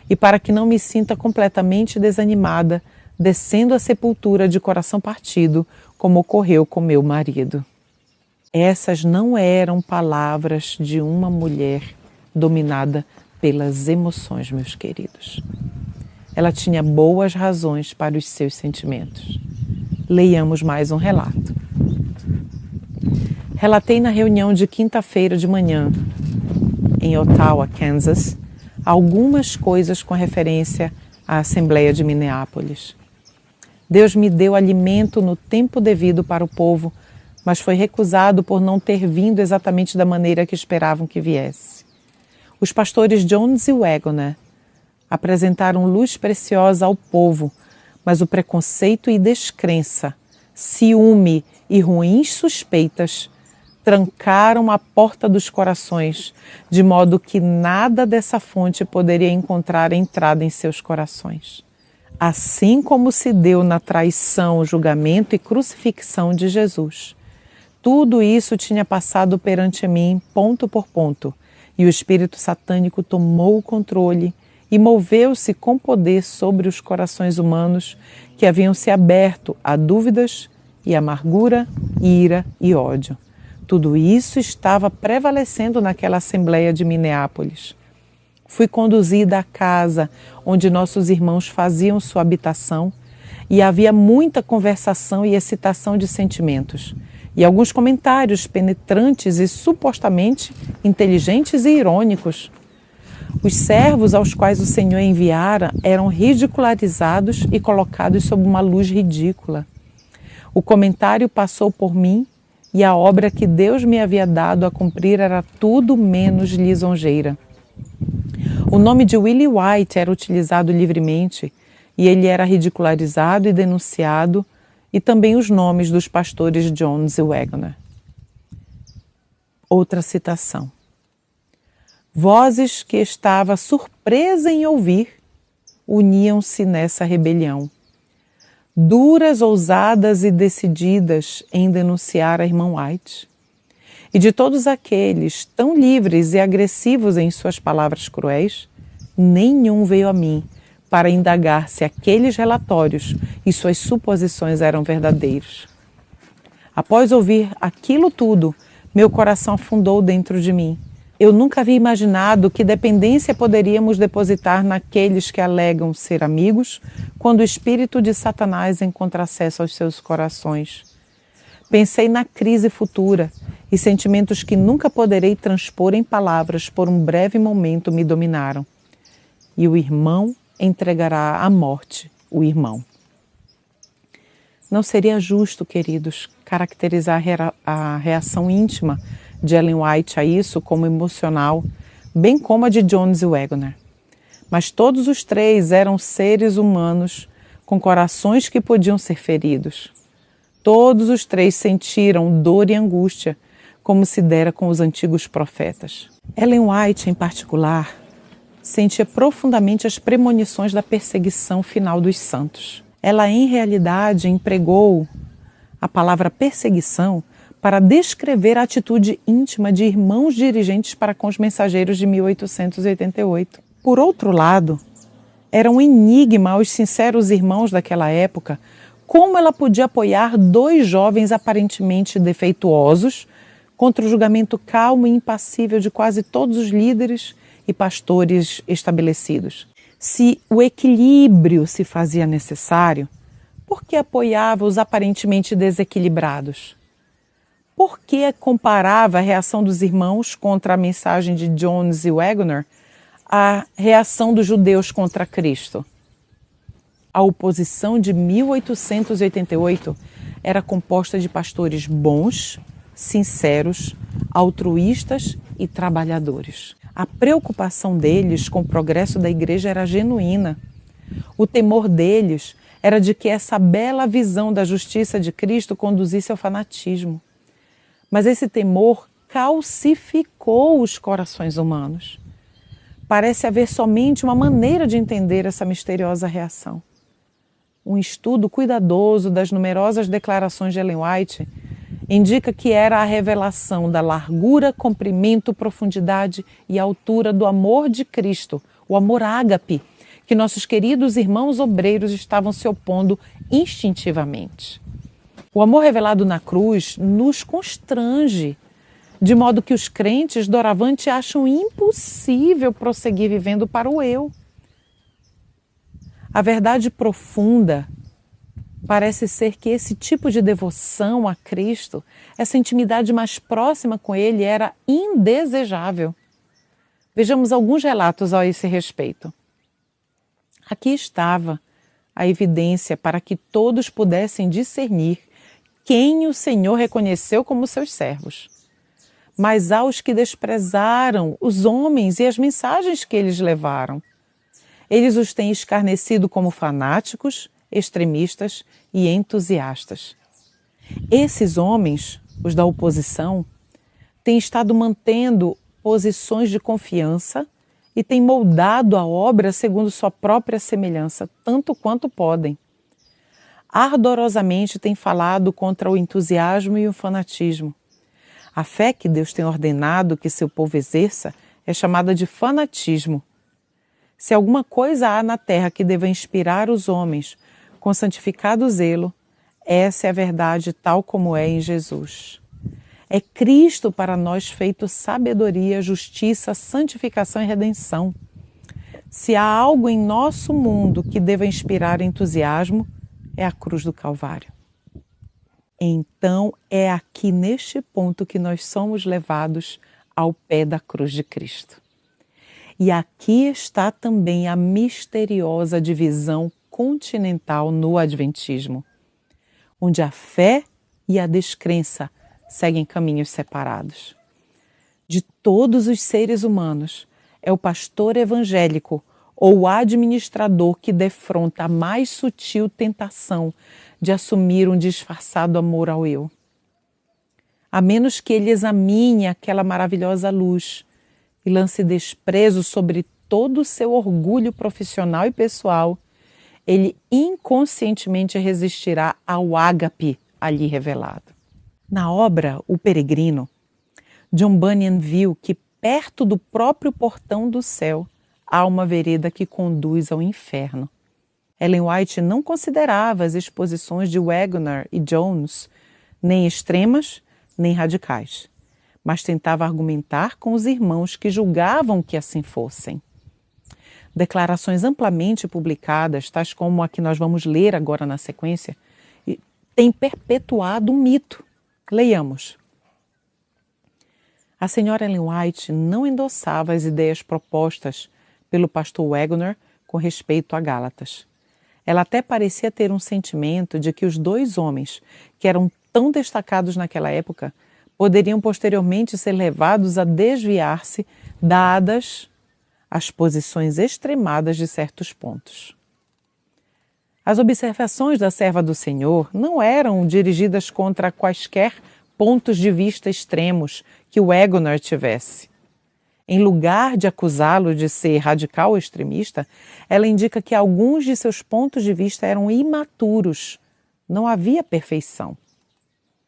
Speaker 4: e para que não me sinta completamente desanimada, descendo à sepultura de coração partido, como ocorreu com meu marido. Essas não eram palavras de uma mulher dominada pelas emoções, meus queridos. Ela tinha boas razões para os seus sentimentos. Leiamos mais um relato. Relatei na reunião de quinta-feira de manhã, em Ottawa, Kansas, algumas coisas com referência à Assembleia de Minneapolis. Deus me deu alimento no tempo devido para o povo, mas foi recusado por não ter vindo exatamente da maneira que esperavam que viesse. Os pastores Jones e Wagoner apresentaram luz preciosa ao povo, mas o preconceito e descrença, ciúme e ruins suspeitas trancaram a porta dos corações, de modo que nada dessa fonte poderia encontrar entrada em seus corações. Assim como se deu na traição, julgamento e crucifixão de Jesus. Tudo isso tinha passado perante mim, ponto por ponto, e o espírito satânico tomou o controle e moveu-se com poder sobre os corações humanos que haviam se aberto a dúvidas e amargura, ira e ódio. Tudo isso estava prevalecendo naquela Assembleia de Minneapolis. Fui conduzida à casa onde nossos irmãos faziam sua habitação e havia muita conversação e excitação de sentimentos, e alguns comentários penetrantes e supostamente inteligentes e irônicos. Os servos aos quais o Senhor enviara eram ridicularizados e colocados sob uma luz ridícula. O comentário passou por mim e a obra que Deus me havia dado a cumprir era tudo menos lisonjeira. O nome de Willie White era utilizado livremente e ele era ridicularizado e denunciado, e também os nomes dos pastores Jones e Wagoner. Outra citação. Vozes que estava surpresa em ouvir uniam-se nessa rebelião. Duras, ousadas e decididas em denunciar a irmã White. E de todos aqueles tão livres e agressivos em suas palavras cruéis, nenhum veio a mim para indagar se aqueles relatórios e suas suposições eram verdadeiros. Após ouvir aquilo tudo, meu coração afundou dentro de mim. Eu nunca havia imaginado que dependência poderíamos depositar naqueles que alegam ser amigos, quando o espírito de Satanás encontra acesso aos seus corações. Pensei na crise futura e sentimentos que nunca poderei transpor em palavras por um breve momento me dominaram. E o irmão entregará à morte o irmão. Não seria justo, queridos, caracterizar a reação íntima de Ellen White a isso como emocional, bem como a de Jones e Wagoner. Mas todos os três eram seres humanos com corações que podiam ser feridos. Todos os três sentiram dor e angústia, como se dera com os antigos profetas. Ellen White, em particular, sentia profundamente as premonições da perseguição final dos santos. Ela, em realidade, empregou a palavra perseguição para descrever a atitude íntima de irmãos dirigentes para com os mensageiros de 1888. Por outro lado, era um enigma aos sinceros irmãos daquela época como ela podia apoiar dois jovens aparentemente defeituosos contra o julgamento calmo e impassível de quase todos os líderes e pastores estabelecidos. Se o equilíbrio se fazia necessário, por que apoiava os aparentemente desequilibrados? Por que comparava a reação dos irmãos contra a mensagem de Jones e Waggoner à reação dos judeus contra Cristo? A oposição de 1888 era composta de pastores bons, sinceros, altruístas e trabalhadores. A preocupação deles com o progresso da igreja era genuína. O temor deles era de que essa bela visão da justiça de Cristo conduzisse ao fanatismo. Mas esse temor calcificou os corações humanos. Parece haver somente uma maneira de entender essa misteriosa reação. Um estudo cuidadoso das numerosas declarações de Ellen White indica que era a revelação da largura, comprimento, profundidade e altura do amor de Cristo, o amor ágape, que nossos queridos irmãos obreiros estavam se opondo instintivamente. O amor revelado na cruz nos constrange, de modo que os crentes doravante acham impossível prosseguir vivendo para o eu. A verdade profunda parece ser que esse tipo de devoção a Cristo, essa intimidade mais próxima com Ele, era indesejável. Vejamos alguns relatos a esse respeito. Aqui estava a evidência para que todos pudessem discernir quem o Senhor reconheceu como seus servos. Mas aos que desprezaram os homens e as mensagens que eles levaram, eles os têm escarnecido como fanáticos, extremistas e entusiastas. Esses homens, os da oposição, têm estado mantendo posições de confiança e têm moldado a obra segundo sua própria semelhança, tanto quanto podem. Ardorosamente têm falado contra o entusiasmo e o fanatismo. A fé que Deus tem ordenado que seu povo exerça é chamada de fanatismo. Se alguma coisa há na terra que deva inspirar os homens com santificado zelo, essa é a verdade tal como é em Jesus. É Cristo para nós feito sabedoria, justiça, santificação e redenção. Se há algo em nosso mundo que deva inspirar entusiasmo, é a cruz do Calvário. Então é aqui neste ponto que nós somos levados ao pé da cruz de Cristo. E aqui está também a misteriosa divisão continental no Adventismo, onde a fé e a descrença seguem caminhos separados. De todos os seres humanos, é o pastor evangélico ou o administrador que defronta a mais sutil tentação de assumir um disfarçado amor ao eu. A menos que ele examine aquela maravilhosa luz e lance desprezo sobre todo o seu orgulho profissional e pessoal, ele inconscientemente resistirá ao ágape ali revelado. Na obra O Peregrino, John Bunyan viu que perto do próprio portão do céu há uma vereda que conduz ao inferno. Ellen White não considerava as exposições de Waggoner e Jones nem extremas nem radicais, mas tentava argumentar com os irmãos que julgavam que assim fossem. Declarações amplamente publicadas, tais como a que nós vamos ler agora na sequência, têm perpetuado um mito. Leiamos. A senhora Ellen White não endossava as ideias propostas pelo pastor Waggoner com respeito a Gálatas. Ela até parecia ter um sentimento de que os dois homens, que eram tão destacados naquela época, poderiam posteriormente ser levados a desviar-se, dadas as posições extremadas de certos pontos. As observações da serva do Senhor não eram dirigidas contra quaisquer pontos de vista extremos que o Waggoner tivesse. Em lugar de acusá-lo de ser radical ou extremista, ela indica que alguns de seus pontos de vista eram imaturos. Não havia perfeição.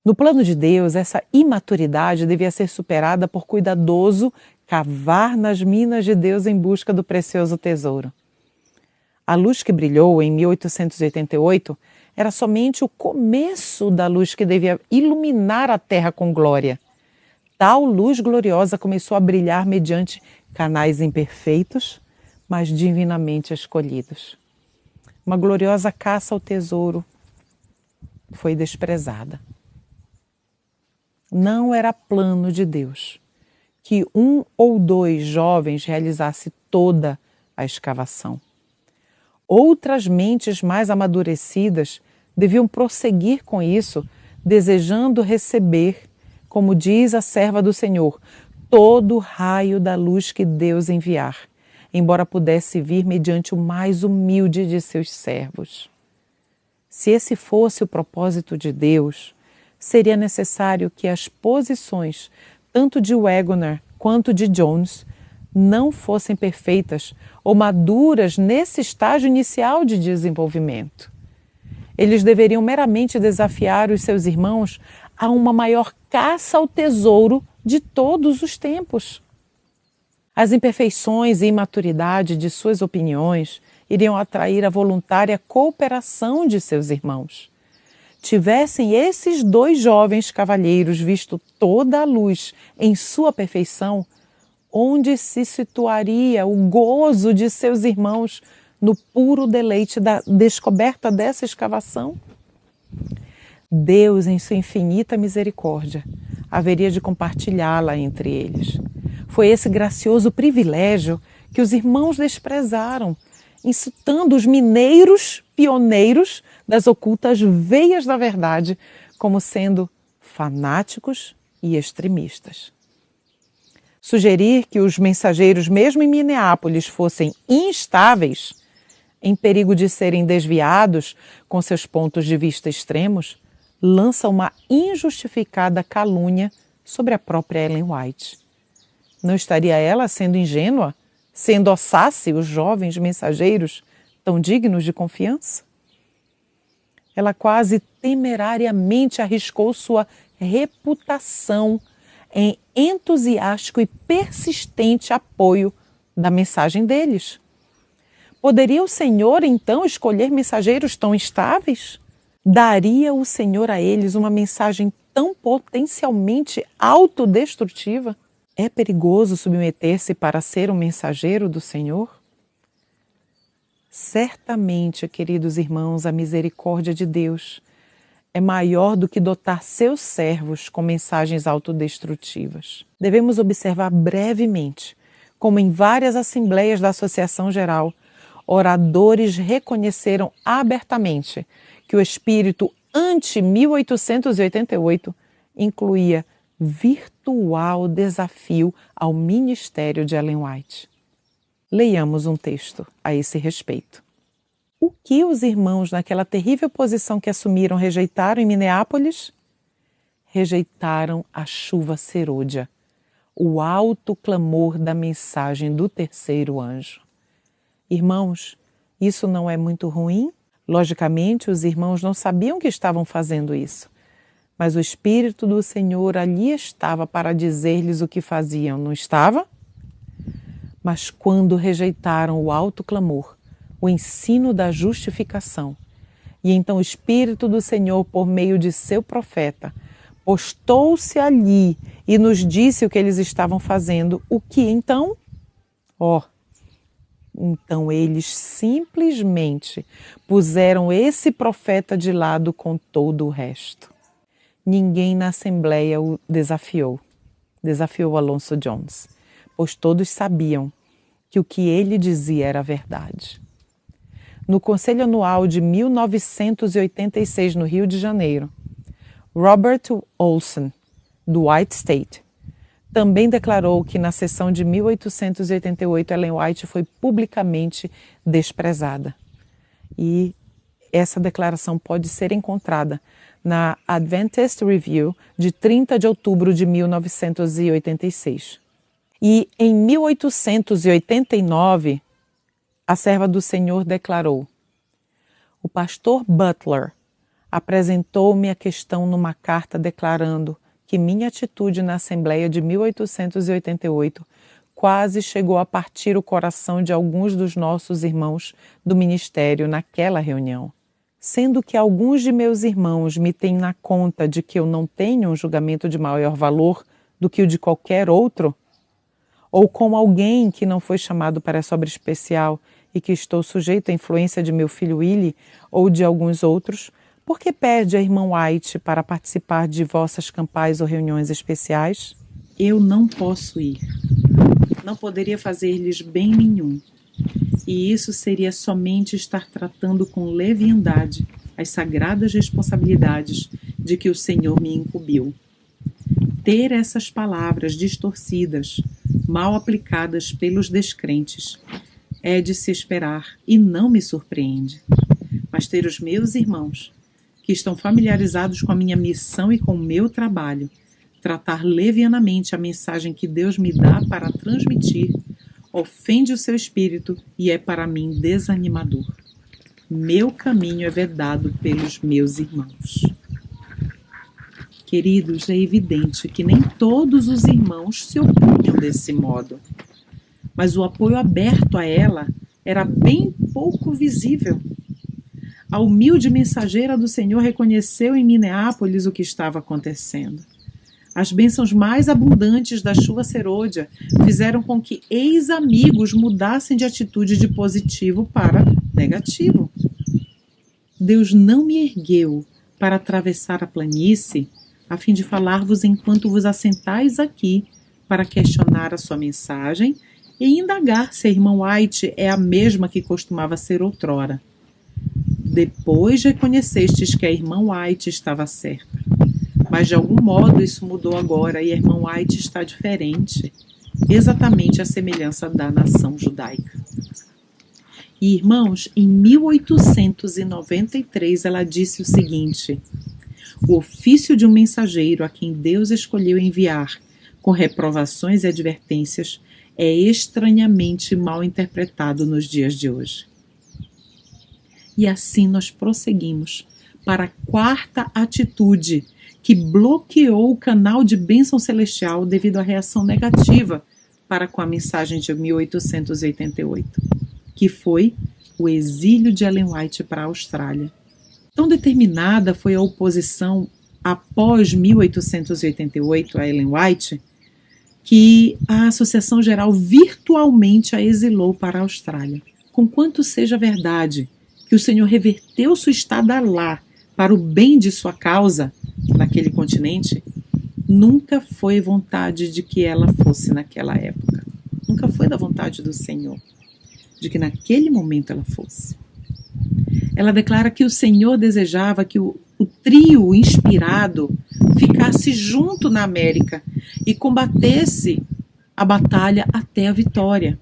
Speaker 4: No plano de Deus, essa imaturidade devia ser superada por cuidadoso cavar nas minas de Deus em busca do precioso tesouro. A luz que brilhou em 1888 era somente o começo da luz que devia iluminar a terra com glória. Tal luz gloriosa começou a brilhar mediante canais imperfeitos, mas divinamente escolhidos. Uma gloriosa caça ao tesouro foi desprezada. Não era plano de Deus que 1 ou 2 jovens realizasse toda a escavação. Outras mentes mais amadurecidas deviam prosseguir com isso, desejando receber, como diz a serva do Senhor, todo o raio da luz que Deus enviar, embora pudesse vir mediante o mais humilde de seus servos. Se esse fosse o propósito de Deus, seria necessário que as posições, tanto de Wagoner quanto de Jones, não fossem perfeitas ou maduras nesse estágio inicial de desenvolvimento. Eles deveriam meramente desafiar os seus irmãos a uma maior caça ao tesouro de todos os tempos. As imperfeições e imaturidade de suas opiniões iriam atrair a voluntária cooperação de seus irmãos. Tivessem esses 2 jovens cavalheiros visto toda a luz em sua perfeição, onde se situaria o gozo de seus irmãos no puro deleite da descoberta dessa escavação? Deus, em sua infinita misericórdia, haveria de compartilhá-la entre eles. Foi esse gracioso privilégio que os irmãos desprezaram, incitando os mineiros pioneiros das ocultas veias da verdade como sendo fanáticos e extremistas. Sugerir que os mensageiros, mesmo em Minneapolis, fossem instáveis, em perigo de serem desviados com seus pontos de vista extremos, lança uma injustificada calúnia sobre a própria Ellen White. Não estaria ela sendo ingênua, se endossasse os jovens mensageiros tão dignos de confiança? Ela quase temerariamente arriscou sua reputação em entusiástico e persistente apoio da mensagem deles. Poderia o Senhor, então, escolher mensageiros tão instáveis? Daria o Senhor a eles uma mensagem tão potencialmente autodestrutiva? É perigoso submeter-se para ser um mensageiro do Senhor? Certamente, queridos irmãos, a misericórdia de Deus é maior do que dotar seus servos com mensagens autodestrutivas. Devemos observar brevemente como em várias assembleias da Associação Geral, oradores reconheceram abertamente que o espírito ante-1888 incluía virtual desafio ao ministério de Ellen White. Leiamos um texto a esse respeito. O que os irmãos naquela terrível posição que assumiram rejeitaram em Minneapolis? Rejeitaram a chuva serôdia, o alto clamor da mensagem do terceiro anjo. Irmãos, isso não é muito ruim? Logicamente, os irmãos não sabiam que estavam fazendo isso, mas o Espírito do Senhor ali estava para dizer-lhes o que faziam, não estava? Mas quando rejeitaram o alto clamor, o ensino da justificação, e então o Espírito do Senhor, por meio de seu profeta, postou-se ali e nos disse o que eles estavam fazendo, o que então? Então eles simplesmente puseram esse profeta de lado com todo o resto. Ninguém na Assembleia o desafiou Alonso Jones, pois todos sabiam que o que ele dizia era verdade. No Conselho Anual de 1986, no Rio de Janeiro, Robert Olson, do White State, também declarou que na sessão de 1888 Ellen White foi publicamente desprezada. E essa declaração pode ser encontrada na Adventist Review de 30 de outubro de 1986. E em 1889, a serva do Senhor declarou: o pastor Butler apresentou-me a questão numa carta declarando que minha atitude na Assembleia de 1888 quase chegou a partir o coração de alguns dos nossos irmãos do ministério naquela reunião. Sendo que alguns de meus irmãos me têm na conta de que eu não tenho um julgamento de maior valor do que o de qualquer outro, ou como alguém que não foi chamado para essa obra especial e que estou sujeito à influência de meu filho Willie ou de alguns outros, por que pede a irmã White para participar de vossas campais ou reuniões especiais?
Speaker 5: Eu não posso ir. Não poderia fazer-lhes bem nenhum. E isso seria somente estar tratando com leviandade as sagradas responsabilidades de que o Senhor me incumbiu. Ter essas palavras distorcidas, mal aplicadas pelos descrentes, é de se esperar e não me surpreende. Mas ter os meus irmãos, que estão familiarizados com a minha missão e com o meu trabalho, tratar levianamente a mensagem que Deus me dá para transmitir, ofende o seu espírito e é para mim desanimador. Meu caminho é vedado pelos meus irmãos. Queridos, é evidente que nem todos os irmãos se opunham desse modo, mas o apoio aberto a ela era bem pouco visível. A humilde mensageira do Senhor reconheceu em Minneapolis o que estava acontecendo. As bênçãos mais abundantes da chuva serôdia fizeram com que ex-amigos mudassem de atitude de positivo para negativo. Deus não me ergueu para atravessar a planície a fim de falar-vos enquanto vos assentais aqui para questionar a sua mensagem e indagar se a irmã White é a mesma que costumava ser outrora. Depois reconhecestes que a irmã White estava certa. Mas de algum modo isso mudou agora e a irmã White está diferente, exatamente à semelhança da nação judaica. E, irmãos, em 1893 ela disse o seguinte: o ofício de um mensageiro a quem Deus escolheu enviar com reprovações e advertências é estranhamente mal interpretado nos dias de hoje. E assim nós prosseguimos para a quarta atitude que bloqueou o canal de bênção celestial devido à reação negativa para com a mensagem de 1888, que foi o exílio de Ellen White para a Austrália. Tão determinada foi a oposição após 1888 a Ellen White, que a Associação Geral virtualmente a exilou para a Austrália. Conquanto seja verdade que o Senhor reverteu sua estada lá para o bem de sua causa naquele continente, nunca foi vontade de que ela fosse naquela época. Nunca foi da vontade do Senhor de que naquele momento ela fosse. Ela declara que o Senhor desejava que o trio inspirado ficasse junto na América e combatesse a batalha até a vitória.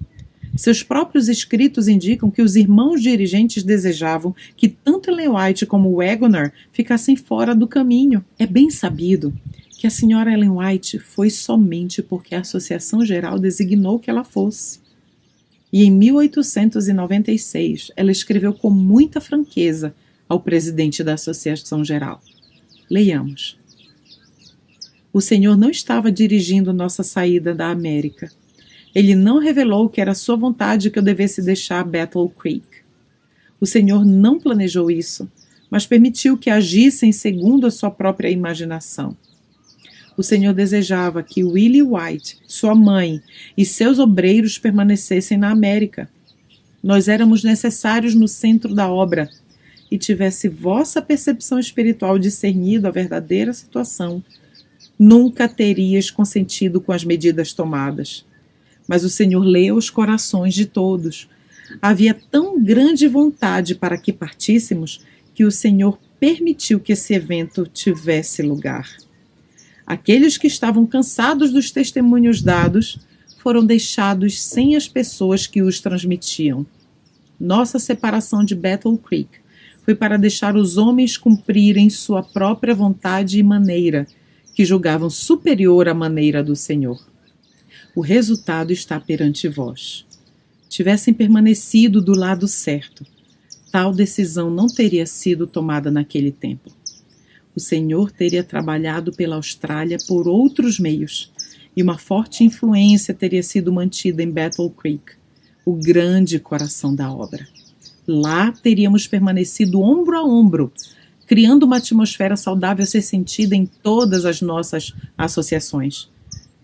Speaker 5: Seus próprios escritos indicam que os irmãos dirigentes desejavam que tanto Ellen White como Wagoner ficassem fora do caminho. É bem sabido que a senhora Ellen White foi somente porque a Associação Geral designou que ela fosse. E em 1896, ela escreveu com muita franqueza ao presidente da Associação Geral. Leiamos. O Senhor não estava dirigindo nossa saída da América. Ele não revelou que era sua vontade que eu devesse deixar Battle Creek. O Senhor não planejou isso, mas permitiu que agissem segundo a sua própria imaginação. O Senhor desejava que Willie White, sua mãe e seus obreiros permanecessem na América. Nós éramos necessários no centro da obra, e tivesse vossa percepção espiritual discernido a verdadeira situação, nunca terias consentido com as medidas tomadas. Mas o Senhor leu os corações de todos. Havia tão grande vontade para que partíssemos que o Senhor permitiu que esse evento tivesse lugar. Aqueles que estavam cansados dos testemunhos dados foram deixados sem as pessoas que os transmitiam. Nossa separação de Battle Creek foi para deixar os homens cumprirem sua própria vontade e maneira, que julgavam superior à maneira do Senhor. O resultado está perante vós. Tivessem permanecido do lado certo, tal decisão não teria sido tomada naquele tempo. O Senhor teria trabalhado pela Austrália por outros meios, e uma forte influência teria sido mantida em Battle Creek, o grande coração da obra. Lá teríamos permanecido ombro a ombro, criando uma atmosfera saudável a ser sentida em todas as nossas associações.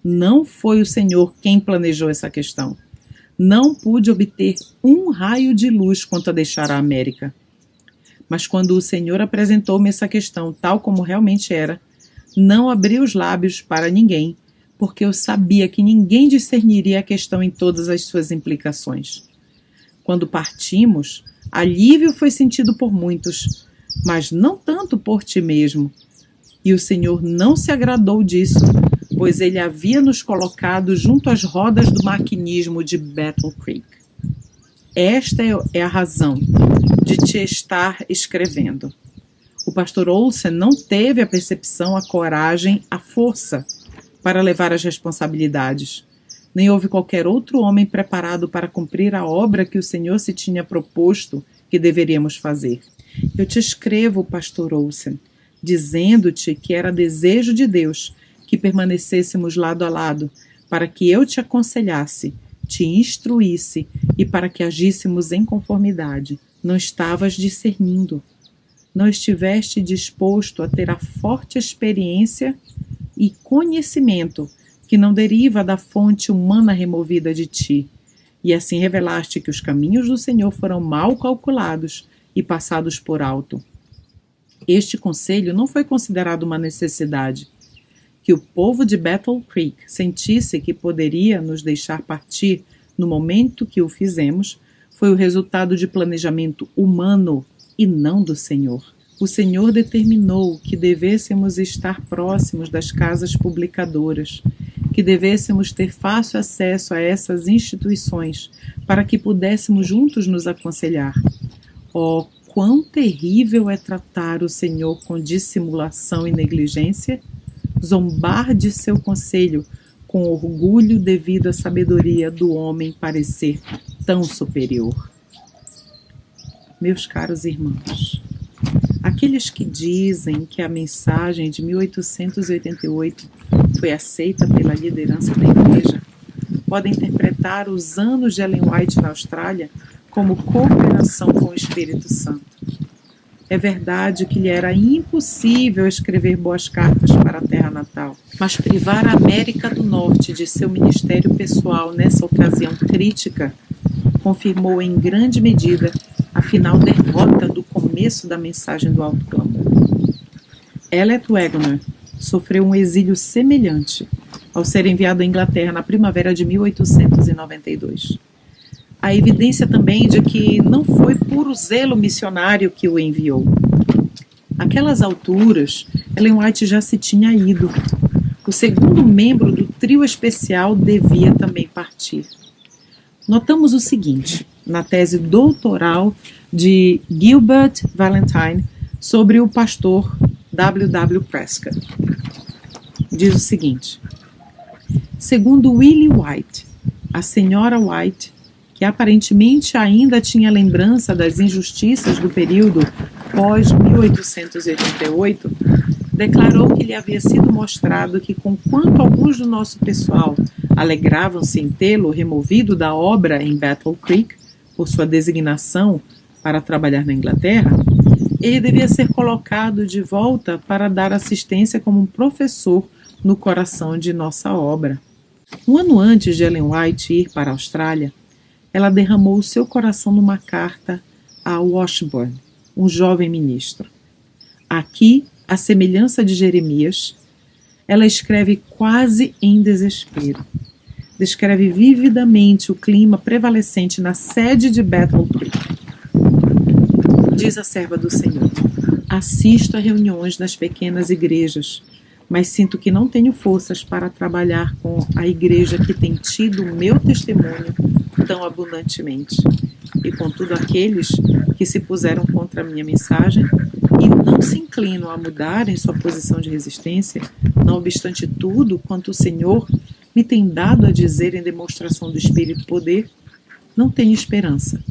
Speaker 5: Não foi o Senhor quem planejou essa questão. Não pude obter um raio de luz quanto a deixar a América. Mas quando o Senhor apresentou-me essa questão tal como realmente era, não abri os lábios para ninguém, porque eu sabia que ninguém discerniria a questão em todas as suas implicações. Quando partimos, alívio foi sentido por muitos, mas não tanto por ti mesmo. E o Senhor não se agradou disso, pois ele havia nos colocado junto às rodas do maquinismo de Battle Creek. Esta é a razão de te estar escrevendo. O pastor Olsen não teve a percepção, a coragem, a força para levar as responsabilidades. Nem houve qualquer outro homem preparado para cumprir a obra que o Senhor se tinha proposto que deveríamos fazer. Eu te escrevo, pastor Olsen, dizendo-te que era desejo de Deus que permanecêssemos lado a lado, para que eu te aconselhasse, te instruísse e para que agíssemos em conformidade. Não estavas discernindo. Não estiveste disposto a ter a forte experiência e conhecimento que não deriva da fonte humana removida de ti. E assim revelaste que os caminhos do Senhor foram mal calculados e passados por alto. Este conselho não foi considerado uma necessidade. Que o povo de Battle Creek sentisse que poderia nos deixar partir no momento que o fizemos foi o resultado de planejamento humano e não do Senhor. O Senhor determinou que devêssemos estar próximos das casas publicadoras, que devêssemos ter fácil acesso a essas instituições para que pudéssemos juntos nos aconselhar. Oh, quão terrível é tratar o Senhor com dissimulação e negligência, zombar de seu conselho com orgulho devido à sabedoria do homem parecer tão superior. Meus caros irmãos, aqueles que dizem que a mensagem de 1888 foi aceita pela liderança da Igreja podem interpretar os anos de Ellen White na Austrália como cooperação com o Espírito Santo. É verdade que lhe era impossível escrever boas cartas para a terra natal, mas privar a América do Norte de seu ministério pessoal nessa ocasião crítica confirmou em grande medida a final derrota do começo da mensagem do alto clamor. Elliot Wagner sofreu um exílio semelhante ao ser enviado à Inglaterra na primavera de 1892. Há evidência também de que não foi puro zelo missionário que o enviou. Àquelas alturas, Ellen White já se tinha ido. O segundo membro do trio especial devia também partir. Notamos o seguinte, na tese doutoral de Gilbert Valentine sobre o pastor W.W. Prescott. Diz o seguinte: segundo Willie White, a senhora White, que aparentemente ainda tinha lembrança das injustiças do período pós-1888, declarou que lhe havia sido mostrado que, conquanto alguns do nosso pessoal alegravam-se em tê-lo removido da obra em Battle Creek, por sua designação para trabalhar na Inglaterra, ele devia ser colocado de volta para dar assistência como um professor no coração de nossa obra. Um ano antes de Ellen White ir para a Austrália, ela derramou o seu coração numa carta a Washburn, um jovem ministro. Aqui, à semelhança de Jeremias, ela escreve quase em desespero. Descreve vividamente o clima prevalecente na sede de Battle Creek. Diz a serva do Senhor: assisto a reuniões nas pequenas igrejas, mas sinto que não tenho forças para trabalhar com a igreja que tem tido o meu testemunho tão abundantemente. E contudo aqueles que se puseram contra a minha mensagem e não se inclinam a mudar em sua posição de resistência, não obstante tudo quanto o Senhor me tem dado a dizer em demonstração do Espírito poder, não tenho esperança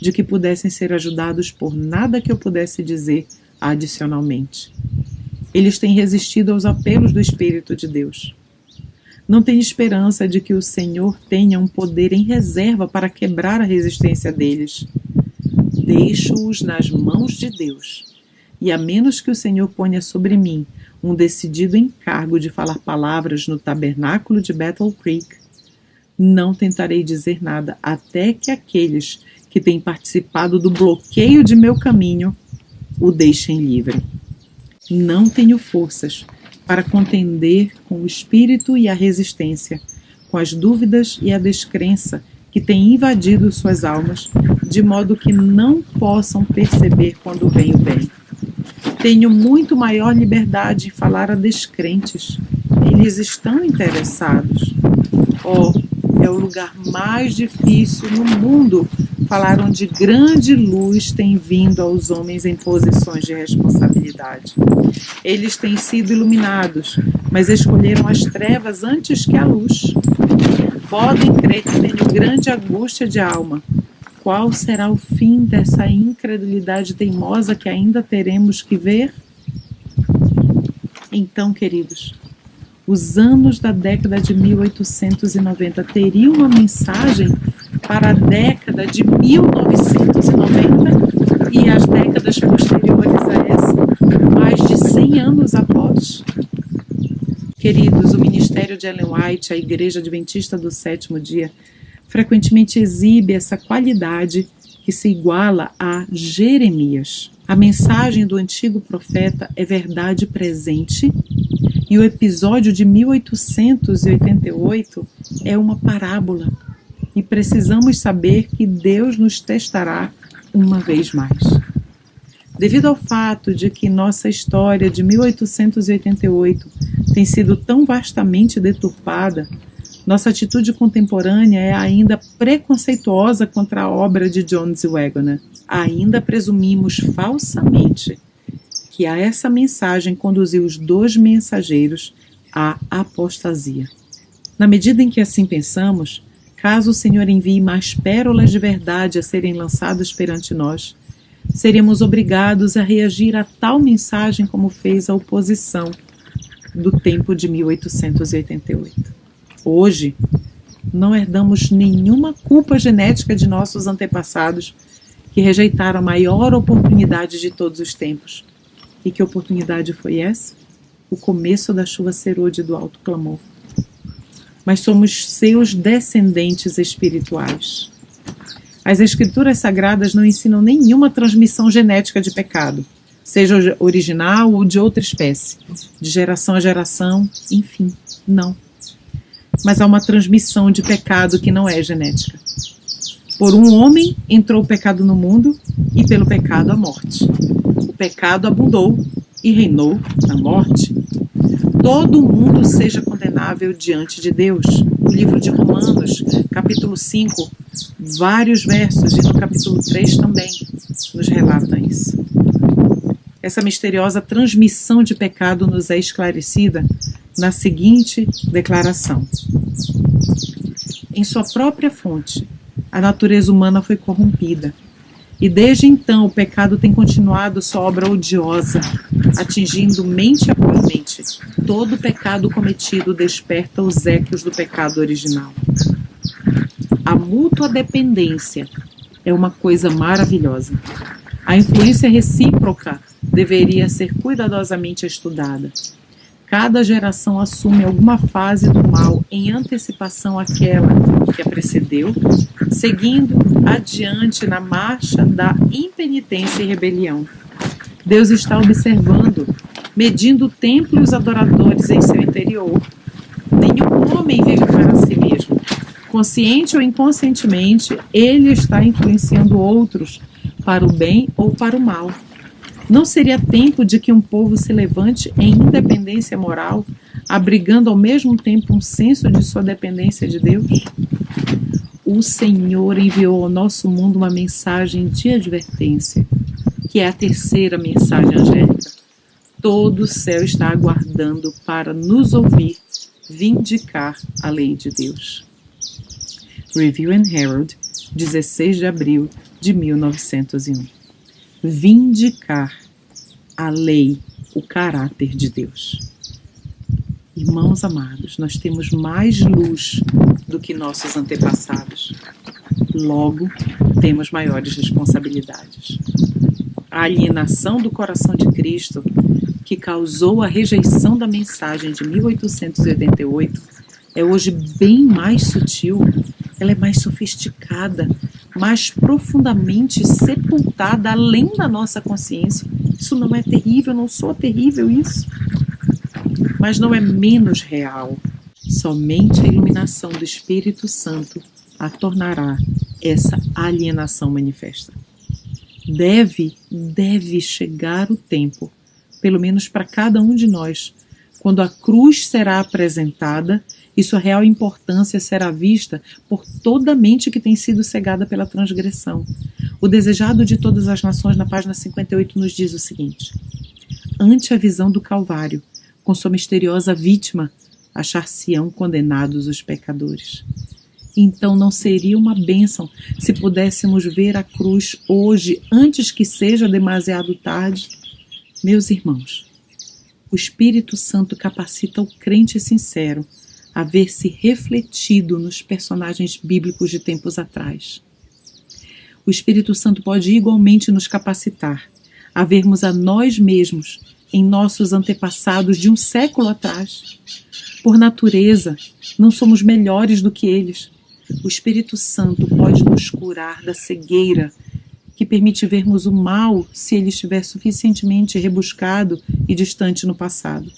Speaker 5: de que pudessem ser ajudados por nada que eu pudesse dizer adicionalmente. Eles têm resistido aos apelos do Espírito de Deus. Não tenho esperança de que o Senhor tenha um poder em reserva para quebrar a resistência deles. Deixo-os nas mãos de Deus, e a menos que o Senhor ponha sobre mim um decidido encargo de falar palavras no tabernáculo de Battle Creek, não tentarei dizer nada até que aqueles que têm participado do bloqueio de meu caminho o deixem livre. Não tenho forças para contender com o espírito e a resistência, com as dúvidas e a descrença que têm invadido suas almas, de modo que não possam perceber quando vem o bem. Tenho muito maior liberdade em falar a descrentes. Eles estão interessados. É o lugar mais difícil no mundo falar onde grande luz tem vindo aos homens em posições de responsabilidade. Eles têm sido iluminados, mas escolheram as trevas antes que a luz. Podem crer que tenho grande angústia de alma. Qual será o fim dessa incredulidade teimosa que ainda teremos que ver? Então, queridos, os anos da década de 1890 teriam uma mensagem para a década de 1990 e as décadas posteriores a essa, mais de 100 anos após? Queridos, o ministério de Ellen White, a Igreja Adventista do Sétimo Dia, frequentemente exibe essa qualidade que se iguala a Jeremias. A mensagem do antigo profeta é verdade presente e o episódio de 1888 é uma parábola. E precisamos saber que Deus nos testará uma vez mais. Devido ao fato de que nossa história de 1888 tem sido tão vastamente deturpada, nossa atitude contemporânea é ainda preconceituosa contra a obra de John Z. Waggoner. Ainda presumimos falsamente que a essa mensagem conduziu os dois mensageiros à apostasia. Na medida em que assim pensamos, caso o Senhor envie mais pérolas de verdade a serem lançadas perante nós, seremos obrigados a reagir a tal mensagem como fez a oposição do tempo de 1888. Hoje, não herdamos nenhuma culpa genética de nossos antepassados que rejeitaram a maior oportunidade de todos os tempos. E que oportunidade foi essa? O começo da chuva serôdia do alto clamor. Mas somos seus descendentes espirituais. As Escrituras Sagradas não ensinam nenhuma transmissão genética de pecado, seja original ou de outra espécie, de geração a geração, enfim, não. Mas há uma transmissão de pecado que não é genética. Por um homem entrou o pecado no mundo e pelo pecado a morte. O pecado abundou e reinou na morte. Todo mundo seja condenável diante de Deus. O livro de Romanos, capítulo 5, vários versos, e no capítulo 3 também, nos relatam isso. Essa misteriosa transmissão de pecado nos é esclarecida na seguinte declaração. Em sua própria fonte, a natureza humana foi corrompida, e desde então o pecado tem continuado sua obra odiosa, atingindo mente após mente. Todo pecado cometido desperta os ecos do pecado original. A mútua dependência é uma coisa maravilhosa. A influência recíproca deveria ser cuidadosamente estudada. Cada geração assume alguma fase do mal em antecipação àquela que a precedeu, seguindo adiante na marcha da impenitência e rebelião. Deus está observando, medindo o templo e os adoradores em seu interior. Nenhum homem vive para si mesmo. Consciente ou inconscientemente, ele está influenciando outros para o bem ou para o mal. Não seria tempo de que um povo se levante em independência moral, abrigando ao mesmo tempo um senso de sua dependência de Deus? O Senhor enviou ao nosso mundo uma mensagem de advertência, que é a terceira mensagem angélica. Todo o céu está aguardando para nos ouvir vindicar a lei de Deus. Review and Herald, 16 de abril de 1901. Vindicar a lei, o caráter de Deus. Irmãos amados, nós temos mais luz do que nossos antepassados. Logo, temos maiores responsabilidades. A alienação do coração de Cristo, que causou a rejeição da mensagem de 1888, é hoje bem mais sutil, ela é mais sofisticada, mais profundamente sepultada além da nossa consciência. Isso não é terrível, não soa terrível isso. Mas não é menos real. Somente a iluminação do Espírito Santo a tornará essa alienação manifesta. Deve chegar o tempo, pelo menos para cada um de nós, quando a cruz será apresentada e sua real importância será vista por toda a mente que tem sido cegada pela transgressão. O Desejado de Todas as Nações, na página 58, nos diz o seguinte: ante a visão do Calvário, com sua misteriosa vítima, achar-se-ão condenados os pecadores. Então não seria uma bênção se pudéssemos ver a cruz hoje, antes que seja demasiado tarde? Meus irmãos, o Espírito Santo capacita o crente sincero a ver-se refletido nos personagens bíblicos de tempos atrás. O Espírito Santo pode igualmente nos capacitar a vermos a nós mesmos em nossos antepassados de um século atrás. Por natureza, não somos melhores do que eles. O Espírito Santo pode nos curar da cegueira que permite vermos o mal se ele estiver suficientemente rebuscado e distante no passado,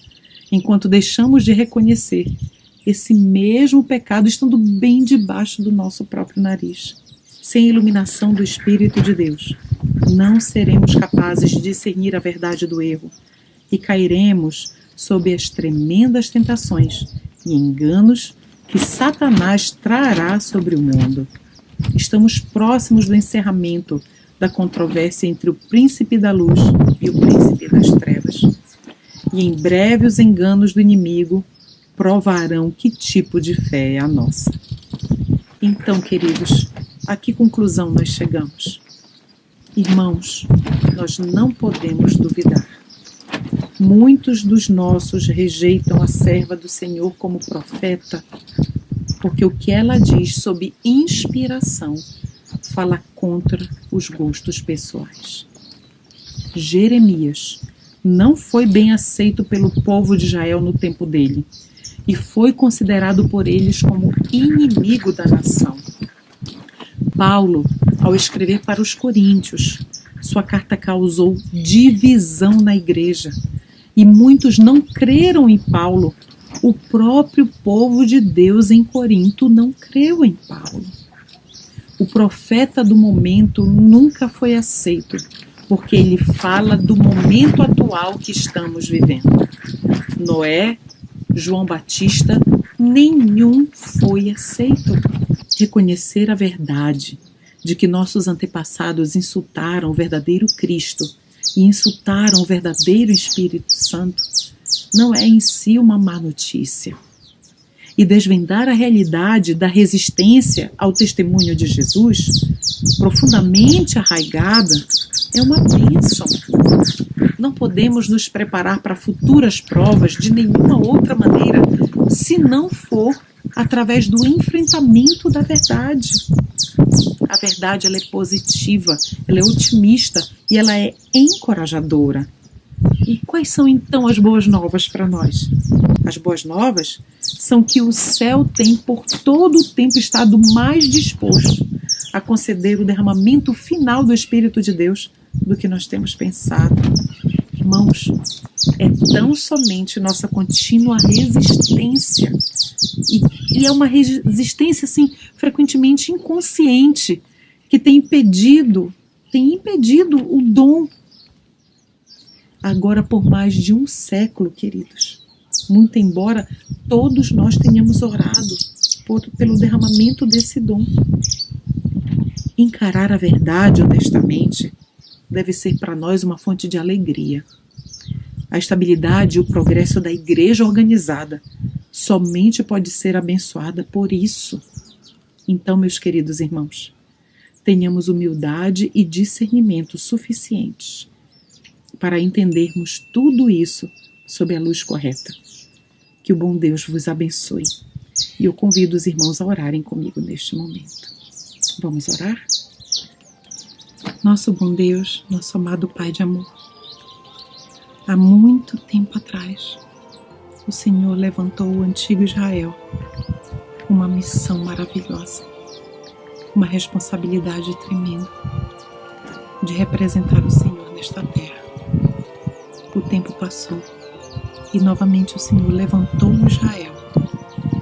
Speaker 5: enquanto deixamos de reconhecer esse mesmo pecado estando bem debaixo do nosso próprio nariz. Sem a iluminação do Espírito de Deus, não seremos capazes de discernir a verdade do erro e cairemos sob as tremendas tentações e enganos que Satanás trará sobre o mundo. Estamos próximos do encerramento da controvérsia entre o príncipe da luz e o príncipe das trevas. E em breve os enganos do inimigo provarão que tipo de fé é a nossa. Então, queridos, a que conclusão nós chegamos? Irmãos, nós não podemos duvidar. Muitos dos nossos rejeitam a serva do Senhor como profeta, porque o que ela diz sob inspiração fala contra os gostos pessoais. Jeremias não foi bem aceito pelo povo de Israel no tempo dele e foi considerado por eles como inimigo da nação. Paulo, ao escrever para os coríntios, sua carta causou divisão na igreja e muitos não creram em Paulo. O próprio povo de Deus em Corinto não creu em Paulo. O profeta do momento nunca foi aceito, porque ele fala do momento atual que estamos vivendo. Noé, João Batista, nenhum foi aceito. Reconhecer a verdade de que nossos antepassados insultaram o verdadeiro Cristo e insultaram o verdadeiro Espírito Santo não é em si uma má notícia. E desvendar a realidade da resistência ao testemunho de Jesus, profundamente arraigada, é uma bênção. Não podemos nos preparar para futuras provas de nenhuma outra maneira, se não for através do enfrentamento da verdade. A verdade, ela é positiva, ela é otimista e ela é encorajadora. E quais são então as boas novas para nós? As boas novas são que o céu tem por todo o tempo estado mais disposto a conceder o derramamento final do Espírito de Deus do que nós temos pensado. Irmãos, é tão somente nossa contínua resistência, e é uma resistência assim, frequentemente inconsciente, que tem impedido o dom. Agora por mais de um século, queridos, muito embora todos nós tenhamos orado pelo derramamento desse dom. Encarar a verdade honestamente deve ser para nós uma fonte de alegria. A estabilidade e o progresso da igreja organizada somente pode ser abençoada por isso. Então, meus queridos irmãos, tenhamos humildade e discernimento suficientes para entendermos tudo isso sob a luz correta. Que o bom Deus vos abençoe. E eu convido os irmãos a orarem comigo neste momento. Vamos orar? Nosso bom Deus, nosso amado Pai de amor, há muito tempo atrás, o Senhor levantou o antigo Israel, uma missão maravilhosa, uma responsabilidade tremenda de representar o Senhor nesta terra. O tempo passou e novamente o Senhor levantou Israel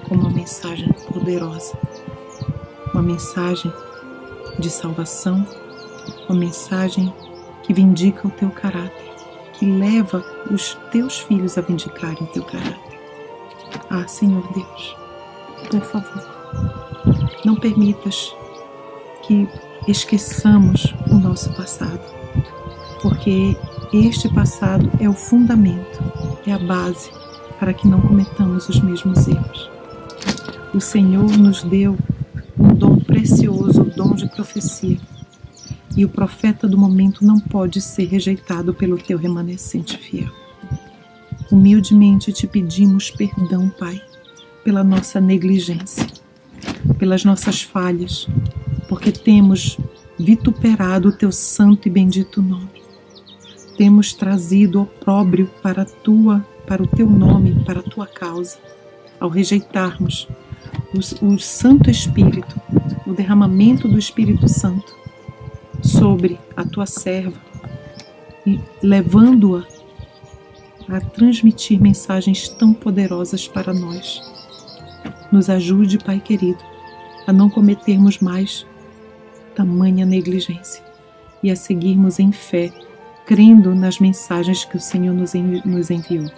Speaker 5: com uma mensagem poderosa, uma mensagem de salvação, uma mensagem que vindica o teu caráter, que leva os teus filhos a vindicarem o teu caráter. Ah, Senhor Deus, por favor, não permitas que esqueçamos o nosso passado, porque este passado é o fundamento, é a base para que não cometamos os mesmos erros. O Senhor nos deu um dom precioso, o dom de profecia, e o profeta do momento não pode ser rejeitado pelo teu remanescente fiel. Humildemente te pedimos perdão, Pai, pela nossa negligência, pelas nossas falhas, porque temos vituperado o teu santo e bendito nome. Temos trazido opróbrio para o teu nome, para a tua causa, ao rejeitarmos o Santo Espírito, o derramamento do Espírito Santo sobre a tua serva e levando-a a transmitir mensagens tão poderosas para nós. Nos ajude, Pai querido, a não cometermos mais tamanha negligência e a seguirmos em fé, crendo nas mensagens que o Senhor nos enviou.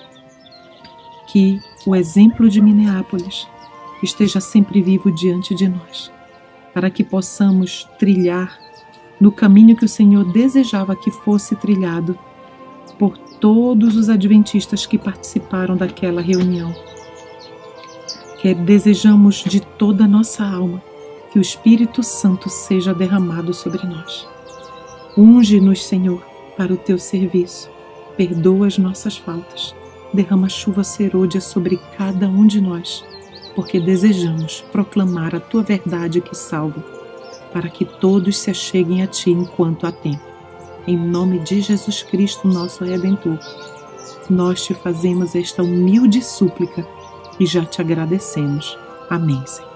Speaker 5: Que o exemplo de Minneapolis esteja sempre vivo diante de nós, para que possamos trilhar no caminho que o Senhor desejava que fosse trilhado por todos os adventistas que participaram daquela reunião. Que desejamos de toda a nossa alma que o Espírito Santo seja derramado sobre nós. Unge-nos, Senhor, para o teu serviço. Perdoa as nossas faltas. Derrama chuva serôdia sobre cada um de nós, porque desejamos proclamar a tua verdade que salva, para que todos se acheguem a ti enquanto há tempo. Em nome de Jesus Cristo, nosso Redentor, nós te fazemos esta humilde súplica e já te agradecemos. Amém, Senhor.